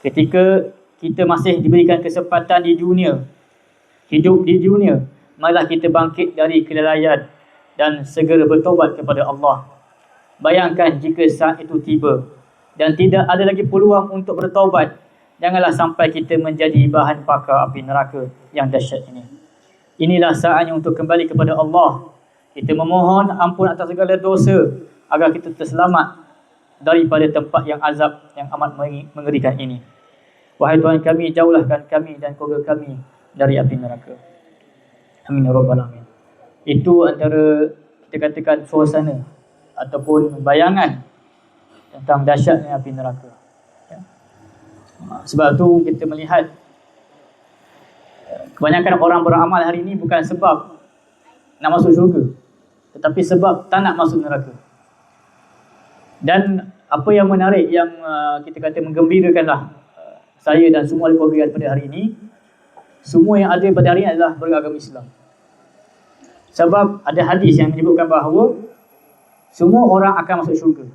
ketika kita masih diberikan kesempatan di dunia, hidup di dunia, marilah kita bangkit dari kelalaian dan segera bertobat kepada Allah. Bayangkan jika saat itu tiba dan tidak ada lagi peluang untuk bertaubat, Janganlah sampai kita menjadi bahan bakar api neraka yang dahsyat ini. Inilah saatnya untuk kembali kepada Allah. Kita memohon ampun atas segala dosa agar kita terselamat daripada tempat yang azab yang amat mengerikan ini. Wahai Tuhan kami, jauhkan kami dan keluarga kami dari api neraka. Amin ya rabbal alamin. Itu antara kita katakan suasana ataupun bayangan tentang dahsyatnya api neraka. Sebab tu kita melihat kebanyakan orang beramal hari ini bukan sebab nak masuk syurga, tetapi sebab tak nak masuk neraka. Dan apa yang menarik, yang kita kata menggembirakanlah saya dan semua keluarga pada hari ini, semua yang ada pada hari ini adalah beragama Islam. Sebab ada hadis yang menyebutkan bahawa semua orang akan masuk syurga.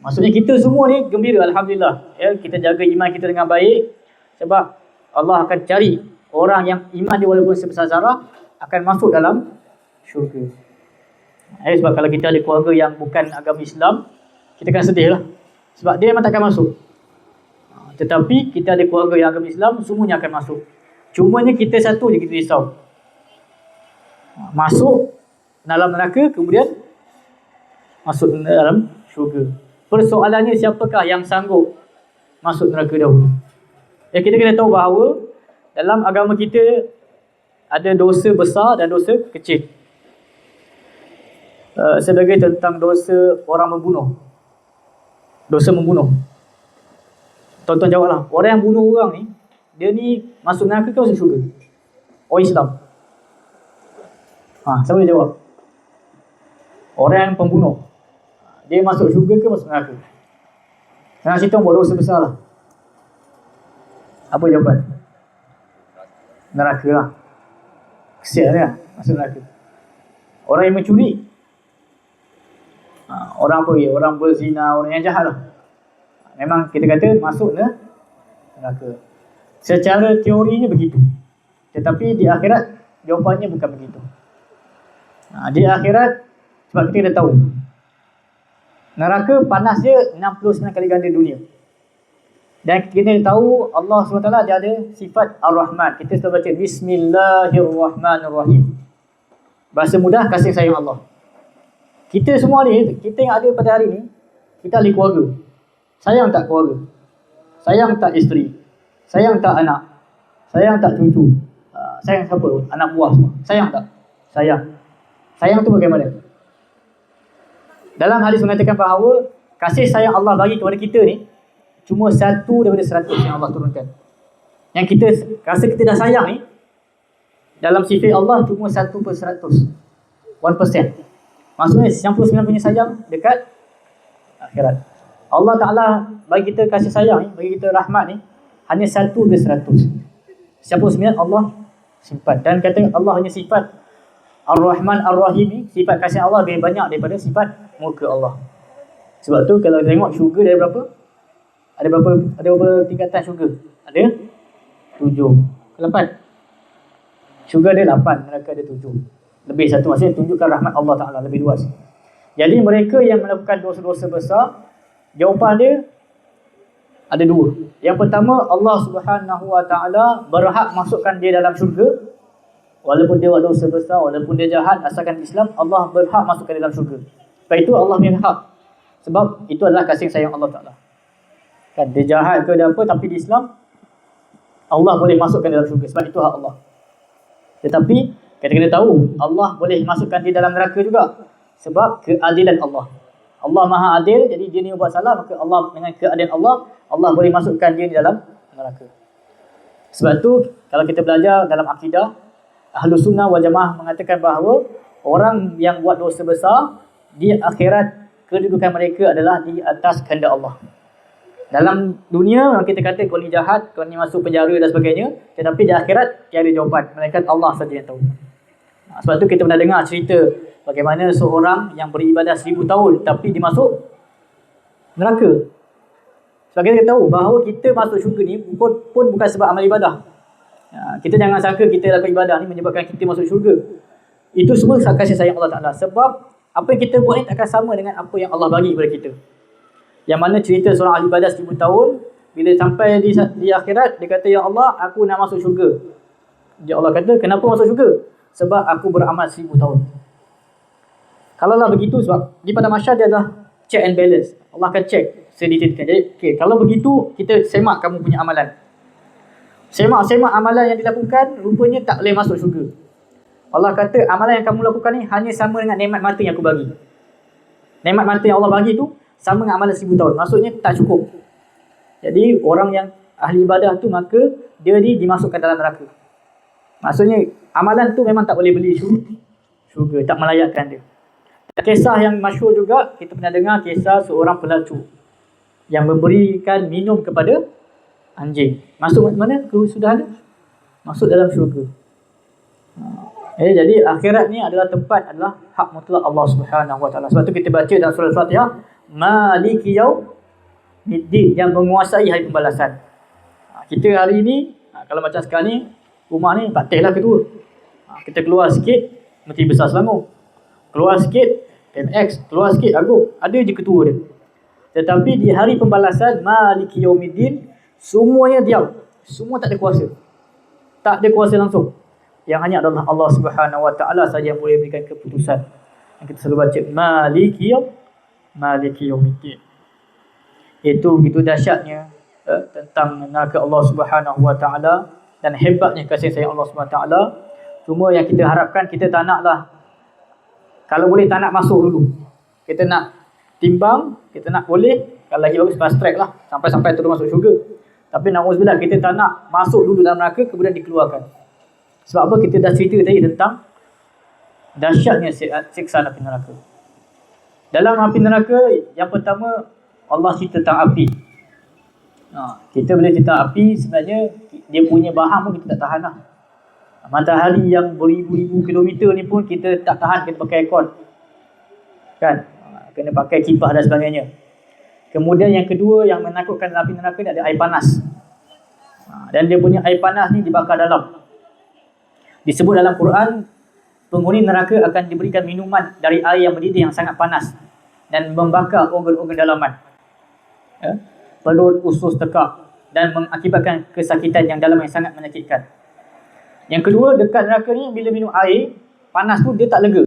Maksudnya kita semua ni gembira, alhamdulillah. Ya, kita jaga iman kita dengan baik, sebab Allah akan cari orang yang iman dia walaupun sebesar zarah akan masuk dalam syurga. Sebab kalau kita ada keluarga yang bukan agama Islam, kita akan sedih lah, sebab dia memang takkan masuk. Tetapi kita ada keluarga yang agama Islam, semuanya akan masuk. Cumanya kita satu je kita risau, masuk dalam neraka kemudian masuk dalam syurga. Persoalannya siapakah yang sanggup masuk neraka dahulu? Kita kena tahu bahawa dalam agama kita ada dosa besar dan dosa kecil. Sebagai tentang dosa orang membunuh, dosa membunuh. Tuan-tuan jawablah, orang yang bunuh orang ni, dia ni masuk neraka ke masuk syurga? Orang Islam. Siapa dia jawab? Orang yang pembunuh, dia masuk syurga ke masuk neraka? Senang cerita buat dosa besar lah. Apa jawapan? Neraka lah. Kesian lah masuk neraka. Orang yang mencuri, orang apa ya? Orang berzina, orang yang jahat lah, memang kita kata masuk neraka. Secara teorinya begitu, tetapi di akhirat jawapannya bukan begitu. Di akhirat, sebab kita dah tahu neraka panas dia 69 kali ganda dunia. Dan kita tahu Allah SWT dia ada sifat Ar-Rahman. Kita selalu baca Bismillahirrahmanirrahim. Bahasa mudah, kasih sayang Allah. Kita semua ni, kita yang ada pada hari ni, kita ahli keluarga. Sayang tak keluarga? Sayang tak isteri? Sayang tak anak? Sayang tak cucu? Sayang siapa? Anak buah semua. Sayang tak? Sayang. Sayang tu bagaimana? Dalam hadis mengatakan bahawa kasih sayang Allah bagi kepada kita ni cuma 1 daripada 100 yang Allah turunkan. Yang kita rasa kita dah sayang ni, dalam sifat Allah cuma 1/100, 1%. Maksudnya 99 punya sayang dekat akhirat. Allah Ta'ala bagi kita kasih sayang ni, bagi kita rahmat ni, hanya 1/100. 99 Allah simpan. Dan kata Allah hanya sifat Ar-Rahman Ar-Rahim ni, sifat kasih Allah lebih banyak daripada sifat murka Allah. Sebab tu kalau tengok syurga ada berapa? Ada berapa tingkatan syurga? Ada 7, 8. Syurga ada 8, neraka ada 7. Lebih 1, maksudnya tunjukkan rahmat Allah Ta'ala lebih luas. Jadi mereka yang melakukan dosa-dosa besar, jawapan dia ada 2. Yang pertama, Allah Subhanahu Wa Ta'ala berhak masukkan dia dalam syurga. Walaupun dia buat dosa besar, walaupun dia jahat, asalkan Islam, Allah berhak masukkan dia dalam syurga. Sebab itu Allah punya hak. Sebab itu adalah kasih sayang Allah Ta'ala. Kan, dia jahat ke dia apa, tapi di Islam Allah boleh masukkan dalam syurga. Sebab itu hak Allah. Tetapi kita kena tahu, Allah boleh masukkan dia dalam neraka juga. Sebab keadilan Allah. Allah Maha Adil, jadi dia ni buat salah, maka Allah dengan keadilan Allah, Allah boleh masukkan dia di dalam neraka. Sebab tu kalau kita belajar dalam akidah, Ahlus Sunnah wal Jamaah mengatakan bahawa orang yang buat dosa besar, di akhirat kedudukan mereka adalah di atas kehendak Allah. Dalam dunia memang kita kata kau ni jahat, kau ni masuk penjara dan sebagainya, tetapi di akhirat tiada jawapan, melainkan Allah saja yang tahu. Sebab tu kita pernah dengar cerita bagaimana seorang yang beribadah 1000 tahun tapi dia masuk neraka. Sebab kita tahu bahawa kita masuk syurga ni pun bukan sebab amal ibadah. Kita jangan sangka kita lakukan ibadah ni menyebabkan kita masuk syurga. Itu semua kasih sayang Allah Ta'ala. Sebab apa yang kita buat ni takkan sama dengan apa yang Allah bagi kepada kita. Yang mana cerita seorang ahli ibadah 1000 tahun, bila sampai di akhirat, dia kata, ya Allah, aku nak masuk syurga. Ya Allah kata, kenapa masuk syurga? Sebab aku beramal 1000 tahun. Kalaulah begitu, sebab di pada masyarakat dia adalah check and balance. Allah akan check sedetailkan. Jadi, kalau begitu, kita semak kamu punya amalan. Semak amalan yang dilakukan, rupanya tak boleh masuk syurga. Allah kata, amalan yang kamu lakukan ni hanya sama dengan nikmat mata yang aku bagi. Nikmat mata yang Allah bagi tu sama dengan amalan 1000 tahun. Maksudnya tak cukup. Jadi, orang yang ahli ibadah tu, maka dia dimasukkan dalam neraka. Maksudnya, amalan tu memang tak boleh beli syurga, tak melayakkan dia. Kisah yang masyhur juga, kita pernah dengar kisah seorang pelacur yang memberikan minum kepada anjing. Masuk mana kesudahan dia? Masuk dalam syurga. Jadi akhirat ni adalah hak mutlak Allah Subhanahu Wa Taala. Sebab tu kita baca dalam surah Al-Fatihah, Maliki Yaumiddin, yang menguasai hari pembalasan. Kita hari ni, kalau macam sekarang ni, rumah ni patihlah ketua. Kita keluar sikit, Menteri Besar Selangor. Keluar sikit, MX. Keluar sikit, Agung. Ada je ketua dia. Tetapi di hari pembalasan, Maliki Yaumiddin, semuanya diam. Semua tak ada kuasa. Tak ada kuasa langsung. Yang hanya adalah Allah Subhanahu Wa Taala saja yang boleh berikan keputusan. Yang kita selalu baca, Maliki Yaumiddin. Itu begitu dahsyatnya tentang neraka Allah Subhanahu Wa Taala dan hebatnya kasih sayang Allah Subhanahu Wa Taala. Cuma yang kita harapkan, kita tak naklah, kalau boleh tak nak masuk dulu. Kita nak timbang, kita nak boleh, kalau lagi bagus fast track lah, sampai terus masuk syurga. Tapi na'udzubillah, kita tak nak masuk dulu dalam neraka kemudian dikeluarkan. Sebab apa? Kita dah cerita tadi tentang dahsyatnya siksa api neraka. Dalam api neraka, yang pertama, Allah cerita tentang api. Kita boleh cerita api, sebenarnya dia punya bahan pun kita tak tahan lah. Matahari yang beribu-ribu kilometer ni pun kita tak tahan, kita pakai aircon. Kan? Kena pakai kipas dan sebagainya. Kemudian yang kedua yang menakutkan api neraka ni ada air panas. Dan dia punya air panas ni dibakar dalam. Disebut dalam Quran, penghuni neraka akan diberikan minuman dari air yang mendidih yang sangat panas dan membakar organ-organ dalaman. Perut, usus, tekak, dan mengakibatkan kesakitan yang dalam yang sangat menyakitkan. Yang kedua, dekat neraka ni bila minum air panas tu dia tak lega.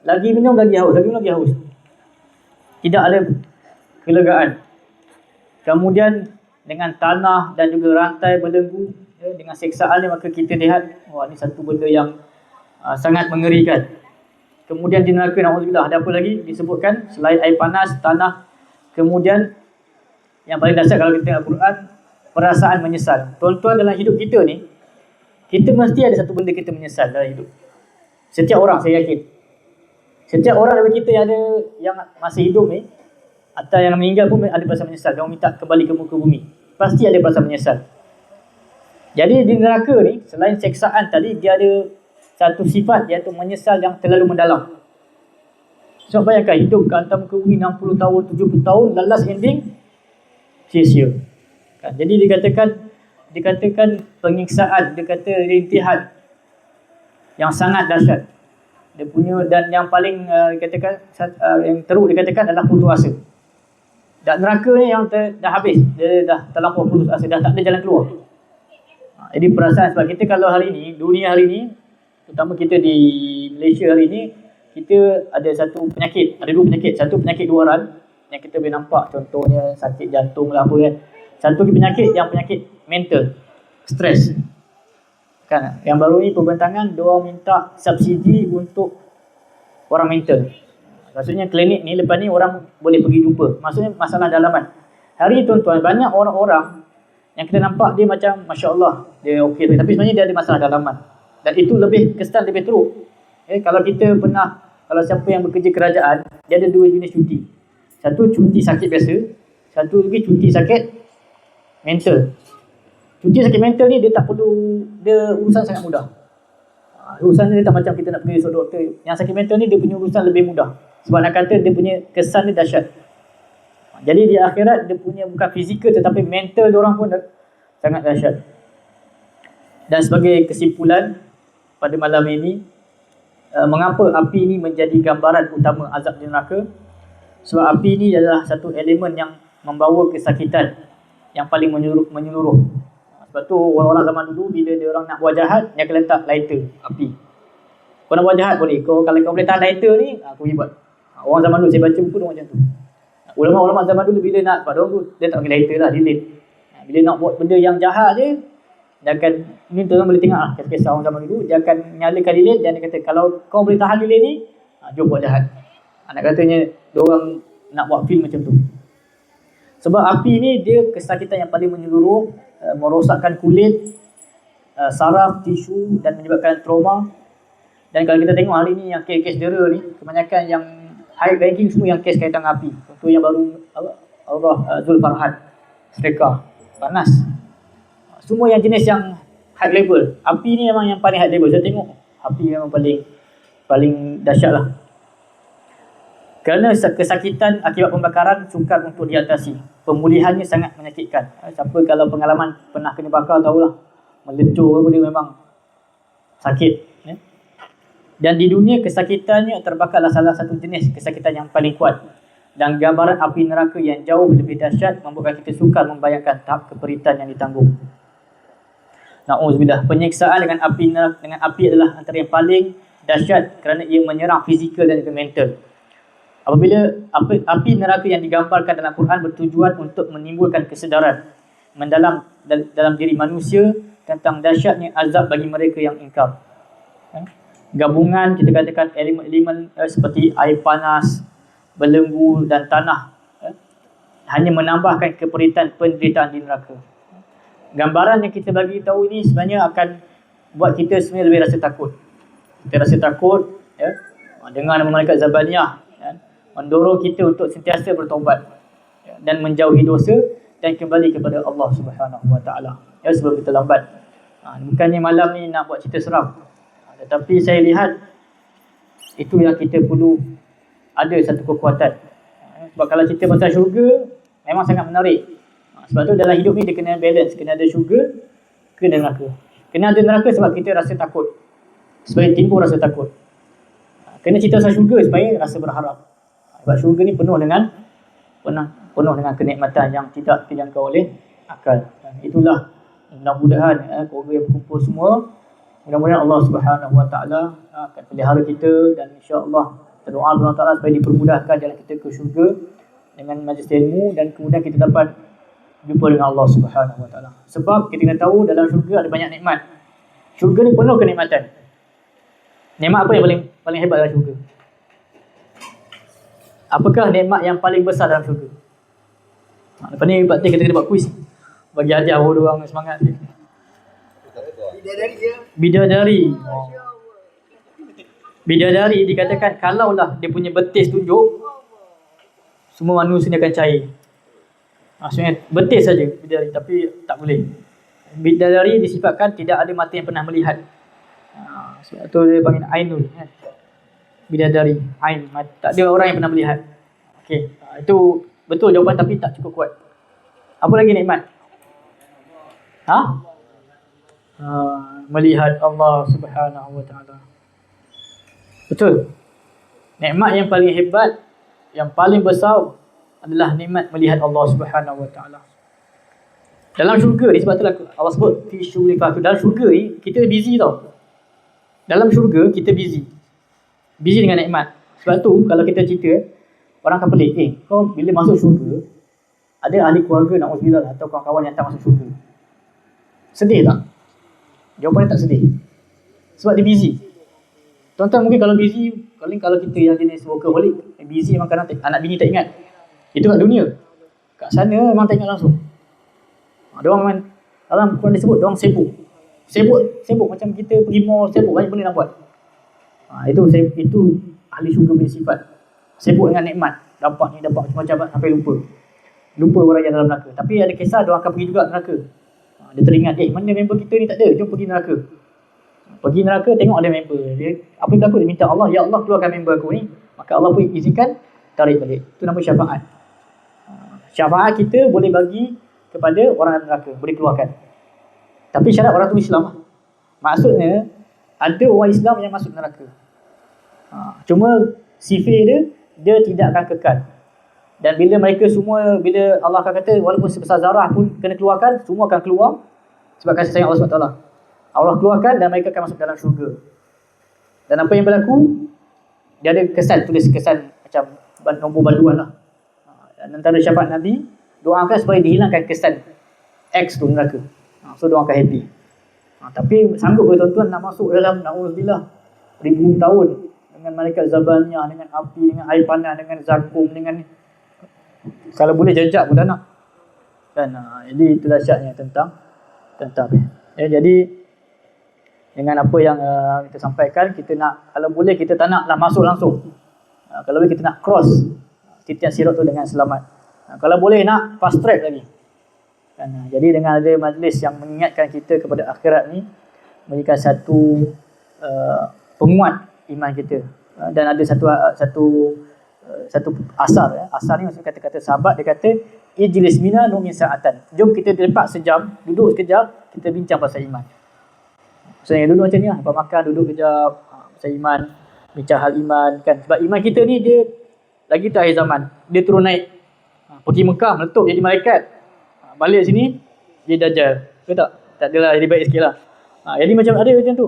Lagi minum lagi haus, lagi minum lagi haus. Tidak ada kelegaan. Kemudian dengan tanah dan juga rantai belenggu, dengan siksaan ni, maka kita lihat, wah, ni satu benda yang sangat mengerikan. Kemudian di neraka, na'udzubillah, ada apa lagi disebutkan selain air panas, tanah. Kemudian yang paling dahsyat kalau kita tengok Al-Quran, perasaan menyesal. Tuan-tuan, dalam hidup kita ni, kita mesti ada satu benda kita menyesal dalam hidup. Setiap orang, saya yakin. Setiap orang daripada kita yang ada, yang masih hidup ni, atau yang meninggal pun ada perasaan menyesal. Dia minta kembali ke muka bumi. Pasti ada perasaan menyesal. Jadi di neraka ni, selain seksaan tadi, dia ada satu sifat, iaitu menyesal yang terlalu mendalam. Sebab bayangkan, hidup ke atas muka bumi 60 tahun, 70 tahun, dan last ending, sia-sia. Kan? Jadi dikatakan penyiksaan, dia kata rintihan yang sangat dahsyat. Dia punya, dan yang paling dikatakan yang teruk dikatakan adalah putus asa. Dan neraka ni yang dah habis, dia dah terlampau putus asa, dah tak ada jalan keluar. Jadi perasaan, sebab kita kalau hari ni, dunia hari ni, terutama kita di Malaysia hari ni, kita ada satu penyakit, ada dua penyakit. Satu penyakit luaran yang kita boleh nampak, contohnya sakit jantung lah apa kan. Satu penyakit yang penyakit mental, stres. Kan? Yang baru ni pembentangan, diorang minta subsidi untuk orang mental. Maksudnya klinik ni lepas ni orang boleh pergi jumpa. Maksudnya masalah dalaman. Hari ni tuan-tuan, banyak orang-orang yang kita nampak dia macam Masya Allah, dia okey, tapi sebenarnya dia ada masalah dalaman. Dan itu lebih kesan, lebih teruk. Kalau kita pernah, kalau siapa yang bekerja kerajaan, dia ada dua jenis cuti. Satu cuti sakit biasa, satu lagi cuti sakit mental. Cuti sakit mental ni dia tak perlu, dia urusan sangat mudah. Urusan dia tak macam kita nak pergi esok doktor. Yang sakit mental ni dia punya urusan lebih mudah. Sebab nak kata dia punya kesan dia dahsyat. Jadi di akhirat dia punya bukan fizikal tetapi mental diorang pun sangat dahsyat. Dan sebagai kesimpulan pada malam ini, mengapa api ini menjadi gambaran utama azab di neraka? Sebab api ini adalah satu elemen yang membawa kesakitan yang paling menyeluruh. Sebab tu orang-orang zaman dulu bila dia orang nak buat jahat, dia akan letak lighter, api. Kau nak buat jahat boleh. Kalau kau boleh tahan lighter ni, kau pergi buat. Orang zaman dulu saya baca buku dia macam tu. Ulama-ulama zaman dulu bila nak buat tu, dia tak pakai lighter lah, lilin. Bila nak buat benda yang jahat je, dia akan, ni tuan boleh tengok lah kisah-kisah orang zaman dulu, dia akan nyalakan lilin dan dia kata kalau kau boleh tahan lilin ni, jom buat jahat. Nak katanya diorang nak buat film macam tu. Sebab api ni dia kesakitan yang paling menyeluruh, merosakkan kulit, saraf, tisu dan menyebabkan trauma. Dan kalau kita tengok hari ni yang kes-kes dera ni, kebanyakan yang high ranking semua yang kes kaitan dengan api. Contoh yang baru Allah Zulfarhan, Sereka, panas. Semua yang jenis yang high level. Api ni memang yang paling high level. Saya tengok api memang paling dahsyat lah. Kerana kesakitan akibat pembakaran sukar untuk diatasi. Pemulihannya sangat menyakitkan. Siapa kalau pengalaman pernah kena bakar tahulah. Melecur apa dia memang sakit. Dan di dunia kesakitannya terbakarlah salah satu jenis kesakitan yang paling kuat. Dan gambaran api neraka yang jauh lebih dahsyat membuatkan kita sukar membayangkan tahap keperitan yang ditanggung. Na'udzubillah. Penyiksaan dengan api adalah antara yang paling dahsyat kerana ia menyerang fizikal dan juga mental. Apabila api neraka yang digambarkan dalam Quran bertujuan untuk menimbulkan kesedaran mendalam dalam diri manusia tentang dahsyatnya azab bagi mereka yang ingkar. Gabungan kita katakan elemen-elemen seperti air panas, belenggu dan tanah hanya menambahkan keperitan penderitaan di neraka. Gambaran yang kita bagi tahu ini sebenarnya akan buat kita sebenarnya lebih rasa takut. Kita rasa takut dengan nama malaikat Zabaniyah mendorong kita untuk sentiasa bertaubat dan menjauhi dosa dan kembali kepada Allah Subhanahu Wa Taala sebelum kita lambat. Bukannya malam ni nak buat cerita seram, tetapi saya lihat itu yang kita perlu ada satu kekuatan. Sebab kalau cerita pasal syurga memang sangat menarik. Sebab tu dalam hidup ni dia kena balance, kena ada syurga, kena neraka. Kena ada neraka sebab kita rasa takut, supaya timbul rasa takut. Kena cerita pasal syurga supaya rasa berharap. Sebab syurga ni penuh dengan kenikmatan yang tidak dijangkau oleh akal. Itulah mudah-mudahan keluarga yang berkumpul semua, mudah-mudahan Allah Subhanahu Wa Taala akan pelihara kita dan insya-Allah berdoa kepada Allah Taala supaya dipermudahkan jalan kita ke syurga dengan majlis ilmu dan kemudian kita dapat jumpa dengan Allah Subhanahu Wa Taala. Sebab kita kena tahu dalam syurga ada banyak nikmat. Syurga ni penuh kenikmatan. Nikmat apa yang paling hebat dalam syurga? Apakah nikmat yang paling besar dalam syurga? Lepas ni Pak Teh kita kena buat kuis. Bagi hadiah orang semangat. Bidadari. Bidadari dikatakan kalaulah dia punya betis tunjuk, semua manusia ni akan cair. Maksudnya betis saja bidadari, tapi tak boleh. Bidadari disifatkan tidak ada mata yang pernah melihat. Sebab tu dia panggil Ainul. Bidadari, Ain, tak ada orang yang pernah melihat. Okey, itu betul jawapan tapi tak cukup kuat. Apa lagi nikmat? Melihat Allah Subhanahu Wa Taala. Betul. Nikmat yang paling hebat, yang paling besar adalah nikmat melihat Allah Subhanahu Wa Taala. Dalam syurga ni, sebab itulah Allah sebut fi syururi fatu. Dalam syurga ni kita busy tau. Dalam syurga kita busy dengan nikmat. Sebab tu kalau kita cerita, orang akan pelik, kau bila masuk syurga ada ahli keluarga na'udzubillah atau kawan-kawan yang tak masuk syurga, sedih tak? Jawapannya tak sedih. Sebab dia busy. Tuan-tuan mungkin kalau busy, kalau kita yang jenis workaholic, busy memang kadang anak bini tak ingat. Itu kat dunia. Kat sana memang tak ingat langsung. Diorang memang, dalam Quran disebut diorang sibuk macam kita pergi mall, sibuk banyak benda nak buat. Itu ahli syurga punya sifat. Sibuk dengan nikmat, dapat macam-macam sampai lupa orang yang dalam neraka. Tapi ada kisah diorang akan pergi juga neraka. Dia teringat, mana member kita ni tak ada, jom pergi neraka. Pergi neraka tengok ada member dia, apa yang berlaku, dia minta Allah, ya Allah keluarkan member aku ni, maka Allah pun izinkan tarik balik. Itu nama syafaat. Syafaat kita boleh bagi kepada orang neraka, boleh keluarkan. Tapi syarat orang tu Islam lah. Maksudnya ada orang Islam yang masuk neraka. Cuma sifir dia tidak akan kekal. Dan bila mereka semua, bila Allah akan kata walaupun sebesar zarah pun kena keluarkan, semua akan keluar sebab kasih sayang Allah SWT. Allah keluarkan dan mereka akan masuk dalam syurga. Dan apa yang berlaku, dia ada kesan, tulis kesan macam nombor banduan lah. Dan antara syafaat Nabi, doakan supaya dihilangkan kesan X tu neraka. So dia akan happy. Tapi sanggup ke tuan-tuan nak masuk dalam, na'udzubillah, ribu tahun dengan malaikat Zabaniyah, dengan api, dengan air panas, dengan zakum, dengan kalau boleh jejak pun dah nak. Dan jadi itu dahsyatnya tentang jadi dengan apa yang kita sampaikan, kita nak, kalau boleh kita tak naklah masuk langsung. Kalau boleh kita nak cross titian sirat tu dengan selamat. Kalau boleh nak fast track lagi. Jadi dengan ada majlis yang mengingatkan kita kepada akhirat ni, memberikan satu penguat iman kita. Dan ada satu asar. Asar ni maksud kata-kata sahabat, dia kata ijlis mina nu'min sa'atan. Jom kita lepak sejam, duduk sekejap, kita bincang pasal iman. Maksudnya duduk macam ni lah, lepas makan duduk kejap, pasal iman, bincang hal iman kan. Sebab iman kita ni dia lagi tu akhir zaman, dia turun naik. Pergi Mekah meletup jadi malaikat, balik sini dia dajjal. Betul tak? Tak adalah, jadi baik sikit lah. Jadi macam ada macam tu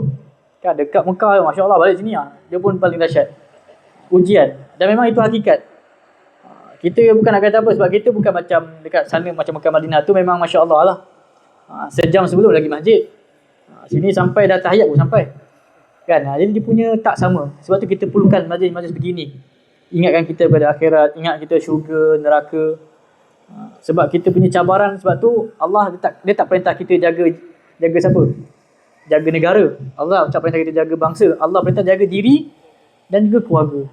kan, dekat Mekah, Masya Allah, balik sini dia pun paling dahsyat ujian. Dan memang itu hakikat. Kita bukan nak kata apa, sebab kita bukan macam dekat sana macam Mekah Madinah tu, memang Masya Allah lah. Sejam sebelum lagi masjid, sini sampai dah tahiyat pun sampai kan. Jadi dia punya tak sama. Sebab tu kita perlukan majlis-majlis begini, ingatkan kita pada akhirat, ingat kita syurga, neraka. Sebab kita punya cabaran. Sebab tu Allah dia tak perintah kita jaga siapa? Jaga negara. Allah tak perintah kita jaga bangsa. Allah perintah jaga diri dan juga keluarga.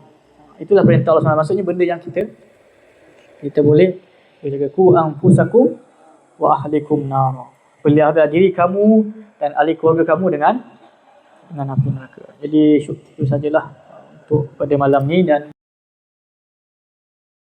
Itulah perintah Allah SWT. Maksudnya benda yang kita boleh jaga. Ku anfusakum wa ahlikum nar. Pelihara diri kamu dan ahli keluarga kamu dengan api neraka. Jadi itu sajalah untuk pada malam ni. Dan